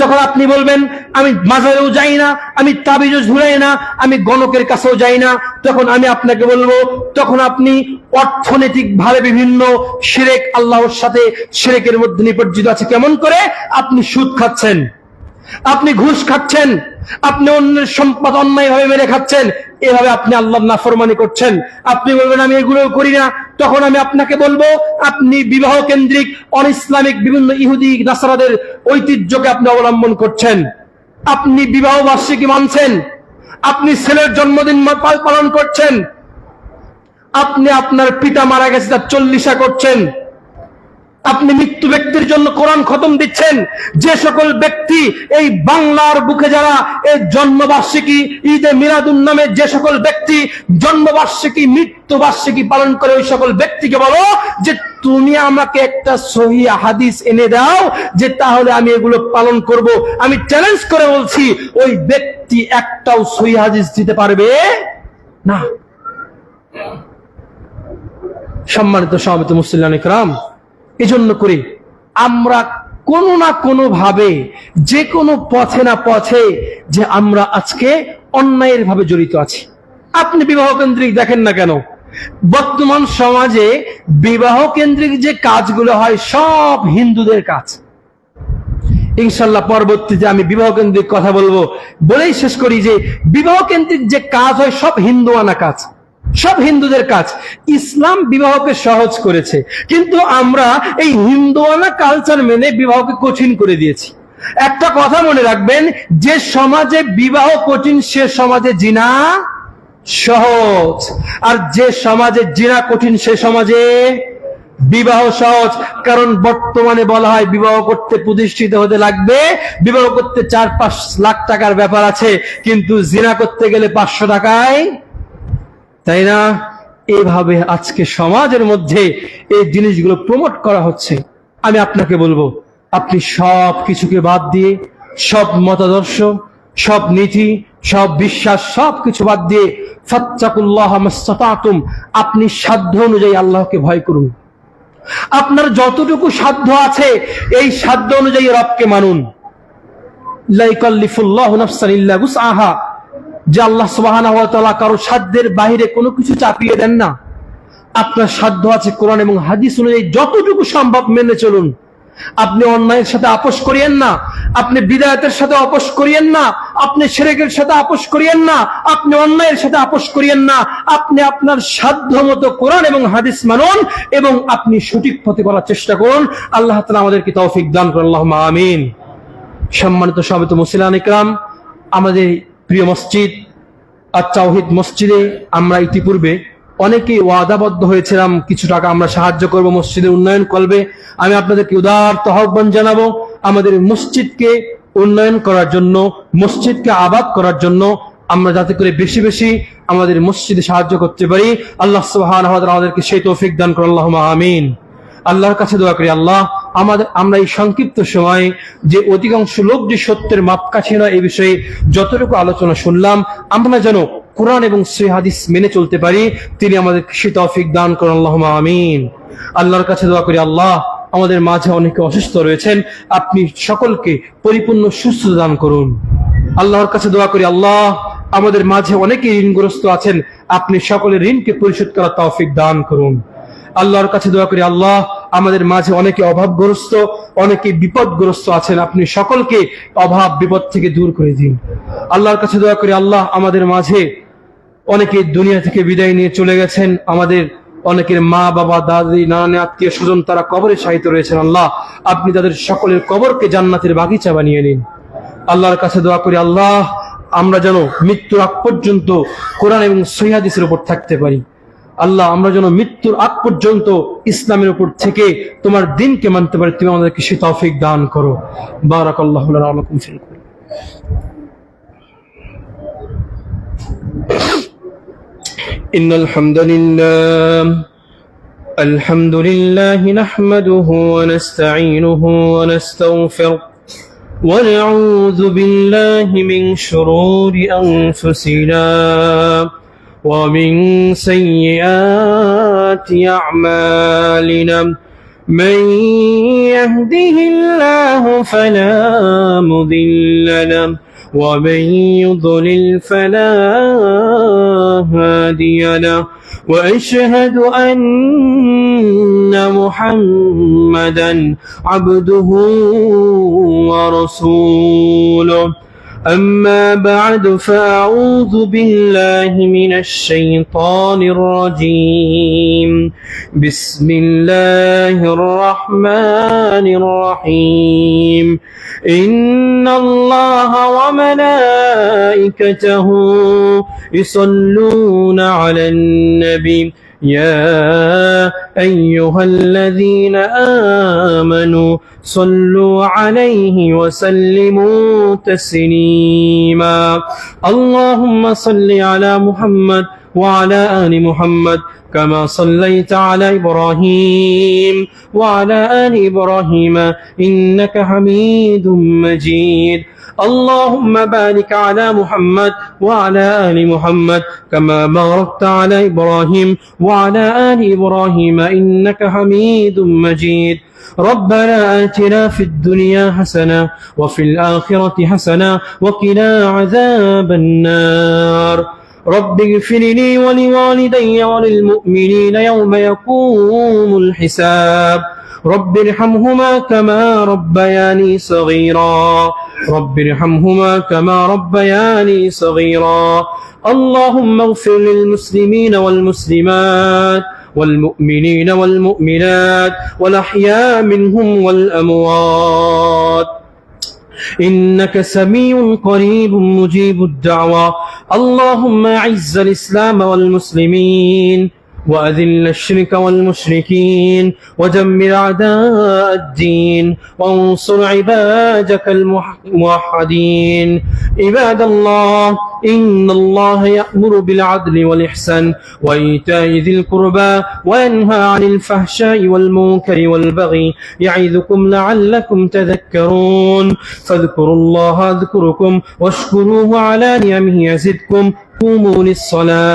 তখন আপনি বলবেন আমি মাজারেও যাই না, আমি তাবিজও ঝুলাই না, আমি গণকের কাছেও যাই না। তখন আমি আপনাকে বলবো তখন আপনি অর্থনৈতিক ভাবে বিভিন্ন শিরক আল্লাহর সাথে শিরকের মধ্যে নিমজ্জিত আছে। কেমন করে? আপনি সুদ খাচ্ছেন, আপনি ঘুষ খাচ্ছেন, আপনি অন্যের সম্পদ অন্যায়ভাবে মেরে খাচ্ছেন, এভাবে আপনি আল্লাহর নাফরমানি করছেন। আপনি বলবেন আমি এগুলো করি না। তখন আমি আপনাকে বলবো আপনি বিবাহ কেন্দ্রিক অনইসলামিক বিভিন্ন ইহুদি নাসারাদের ঐতিহ্যকে আপনি অবলম্বন করছেন। আপনি বিবাহ বার্ষিকী মানছেন, আপনি ছেলের জন্মদিন পালন করছেন, আপনি আপনার পিতা মারা গেছে তার 40 করছেন, আপনি মৃত্যু ব্যক্তির জন্য কোরআন খতম দিচ্ছেন। যে সকল ব্যক্তি এই বাংলার বুকে যারা এই জন্মবার্ষিকী ঈদে মিলাদুন নামে যে সকল ব্যক্তি জন্মবার্ষিকী মৃত্যুবার্ষিকী পালন করে, ওই সকল ব্যক্তিকে বলো যে তুমি আমাকে একটা সহিহ হাদিস এনে দাও যে তাহলে আমি এগুলো পালন করব। আমি চ্যালেঞ্জ করে বলছি ওই ব্যক্তি একটাও সহিহ হাদিস দিতে পারবে না। সম্মানিত সভাপতি মুসলিম ইকরাম, এজন্য করে আমরা কোনো না কোনো ভাবে যে কোনো পথে না পথে যে আমরা আজকে অন্যায়ের ভাবে জড়িত আছি। আপনি বিবাহ কেন্দ্রিক দেখেন না কেন, বর্তমান সমাজে বিবাহ কেন্দ্রিক যে কাজগুলো হয় সব হিন্দুদের কাজ। ইনশাল্লাহ পরবর্তীতে আমি বিবাহ কেন্দ্রিক কথা বলবো, বলেই শেষ করি যে বিবাহ কেন্দ্রিক যে কাজ হয় সব হিন্দুয়ানা কাজ, সব হিন্দুদের কাজ। ইসলাম বিবাহকে সহজ করেছে, কিন্তু আমরা এই হিন্দুয়ানা কালচার মেনে বিবাহকে কঠিন করে দিয়েছি। একটা কথা মনে রাখবেন, যে সমাজে বিবাহ কঠিন সে সমাজে জিনা সহজ, আর যে সমাজে জিনা কঠিন সে সমাজে বিবাহ সহজ। কারণ বর্তমানে বলা হয় বিবাহ করতে প্রতিষ্ঠিত হতে লাগবে, বিবাহ করতে 4-5 লাখ টাকার ব্যাপার আছে, কিন্তু জিনা করতে গেলে 500 টাকায়, তাই না? এইভাবে আজকে সমাজের মধ্যে এই জিনিসগুলো প্রমোট করা হচ্ছে। আমি আপনাকে বলবো আপনি সব কিছুকে বাদ দিয়ে, সব মতাদর্শ, সব নীতি, সব বিশ্বাস, সব কিছু বাদ দিয়ে ফাত্তাকুল্লাহ মাসতাতুম, আপনি সাধ্য অনুযায়ী আল্লাহকে ভয় করুন। আপনার যতটুকু সাধ্য আছে এই সাধ্য অনুযায়ী রবকে মানুন। লা ইকাল্লিফুল্লাহু নাফসান ইল্লা উসআহা, যে আল্লাহ সুবহানাহু ওয়া তাআলা কারো সাধ্যের বাইরে কোনো কিছু চাপিয়ে দেন না। আপনার সাধ্য আছে কোরআন এবং হাদিস অনুযায়ী যতটুকু সম্ভব মেনে চলুন। আপনি অন্যায়ের সাথে আপোষ করিয়েন না, আপনি বিদআতের সাথে আপোষ করিয়েন না, আপনি শিরকের সাথে আপোষ করিয়েন না, আপনি অন্যায়ের সাথে আপোষ করিয়েন না। আপনি আপনার সাধ্য মতো কোরআন এবং হাদিস মানুন এবং আপনি সঠিক পথে করার চেষ্টা করুন। আল্লাহ তাআলা আমাদেরকে তৌফিক দান করুন, আল্লাহুম্মা আমিন। সম্মানিত সভাপতি মুসলিম ইকরাম, আমাদের প্রিয় মসজিদ আত-তাওহীদ মসজিদে আমরা ইতিপূর্বে অনেকেই ওয়াদাবদ্ধ হয়েছিলাম কিছু টাকা আমরা সাহায্য করব মসজিদের উন্নয়ন করবে। আমি আপনাদেরকে উদারত আহ্বান জানাবো আমাদের মসজিদকে উন্নয়ন করার জন্য, মসজিদকে আবাদ করার জন্য আমরা যাতে করে বেশি বেশি আমাদের মসজিদে সাহায্য করতে পারি। আল্লাহ সুবহানাহু ওয়া তাআলা আমাদেরকে সেই তৌফিক দান করুন, আল্লাহুম্মা আমিন। আল্লাহর কাছে দোয়া করি, আল্লাহ আমরা এই সংক্ষিপ্ত সময় যে অধিকাংশ লোক যে সত্যের মাপকাঠি নয় এই বিষয়ে যতটুকু আলোচনা শুনলাম, আমরা যেন কোরআন এবং সহিহ হাদিস মেনে চলতে পারি, তিনি আমাদের সেই তৌফিক দান করুন, আল্লাহুম্মা আমিন। আল্লাহর কাছে দোয়া করি, আল্লাহ আমাদের মাঝে অনেকে অসুস্থ রয়েছেন, আপনি সকলকে পরিপূর্ণ সুস্থতা দান করুন। আল্লাহর কাছে দোয়া করি, আল্লাহ আমাদের মাঝে অনেকে ঋণগ্রস্ত আছেন, আপনি সকলের ঋণকে পরিশোধ করার তৌফিক দান করুন। আল্লাহর কাছে দোয়া করি, আল্লাহ আমাদের মাঝে অনেকে অভাবগ্রস্ত, অনেকে বিপদগ্রস্ত আছেন, আপনি সকলকে অভাব বিপদ থেকে দূর করে দিন। আল্লাহর কাছে দোয়া করি, আল্লাহ আমাদের মাঝে অনেকে দুনিয়া থেকে বিদায় নিয়ে চলে গেছেন, আমাদের অনেকের মা বাবা দাদি নানা আত্মীয় স্বজন তারা কবরে শায়িত রয়েছেন, আল্লাহ আপনি তাদের সকলের কবরকে জান্নাতের বাগিচা বানিয়ে নিন। আল্লাহর কাছে দোয়া করি, আল্লাহ আমরা যেন মৃত্যুর আগ পর্যন্ত কোরআন এবং সহিহ হাদিসের উপর থাকতে পারি। আল্লাহ, আমরা যেন মৃত্যুর আগ পর্যন্ত ইসলামের উপর থেকে তোমার দিনকে মানতে পারি, তুমি আমাদেরকে সে তৌফিক দান করো। বারাকাল্লাহু লানা ওয়া লাকুম ফিল কুরআন। ইন্নাল হামদুলিল্লাহ আলহামদুলিল্লাহি নাহমাদুহু ওয়া নাস্তাঈনুহু ওয়া নাস্তাগফিরুহ ওয়া নাউযু বিল্লাহি মিন শুরুরি আনফুসিনা ومن سيئات أعمالنا من يهده الله فلا مضل له ومن يضلل فلا هادي له وأشهد أن محمدا عبده ورسوله أما بعد فأعوذ بالله من الشيطان الرجيم بسم الله الرحمن الرحيم إن الله وملائكته يصلون على النبي يا أيها الذين آمنوا صلوا عليه وسلموا تسليما اللهم صل على محمد وعلى آل محمد كما صليت على إبراهيم وعلى آل إبراهيم إنك حميد مجيد اللهم بارك على محمد وعلى آل محمد كما باركت على إبراهيم وعلى آل إبراهيم إنك حميد مجيد ربنا آتنا في الدنيا حسنة وفي الآخرة حسنة وقنا عذاب النار رب اغفر لي ولوالدي وللمؤمنين يوم يقوم الحساب رب ارحمهما كما ربياني صغيرا رب ارحمهما كما ربياني صغيرا اللهم اغفر للمسلمين والمسلمات والمؤمنين والمؤمنات والأحياء منهم والأموات إنك سميع قريب مجيب الدعوة اللهم أعز الإسلام والمسلمين وأذل الشرك والمشركين ودمر أعداء الدين وانصر عبادك الموحدين عباد الله إن الله يأمر بالعدل والإحسان وإيتاء ذي القربى وينهى عن الفحشاء والمنكر والبغي يعظكم لعلكم تذكرون فاذكروا الله أذكركم واشكروه على نعمه يزدكم قوموا للصلاة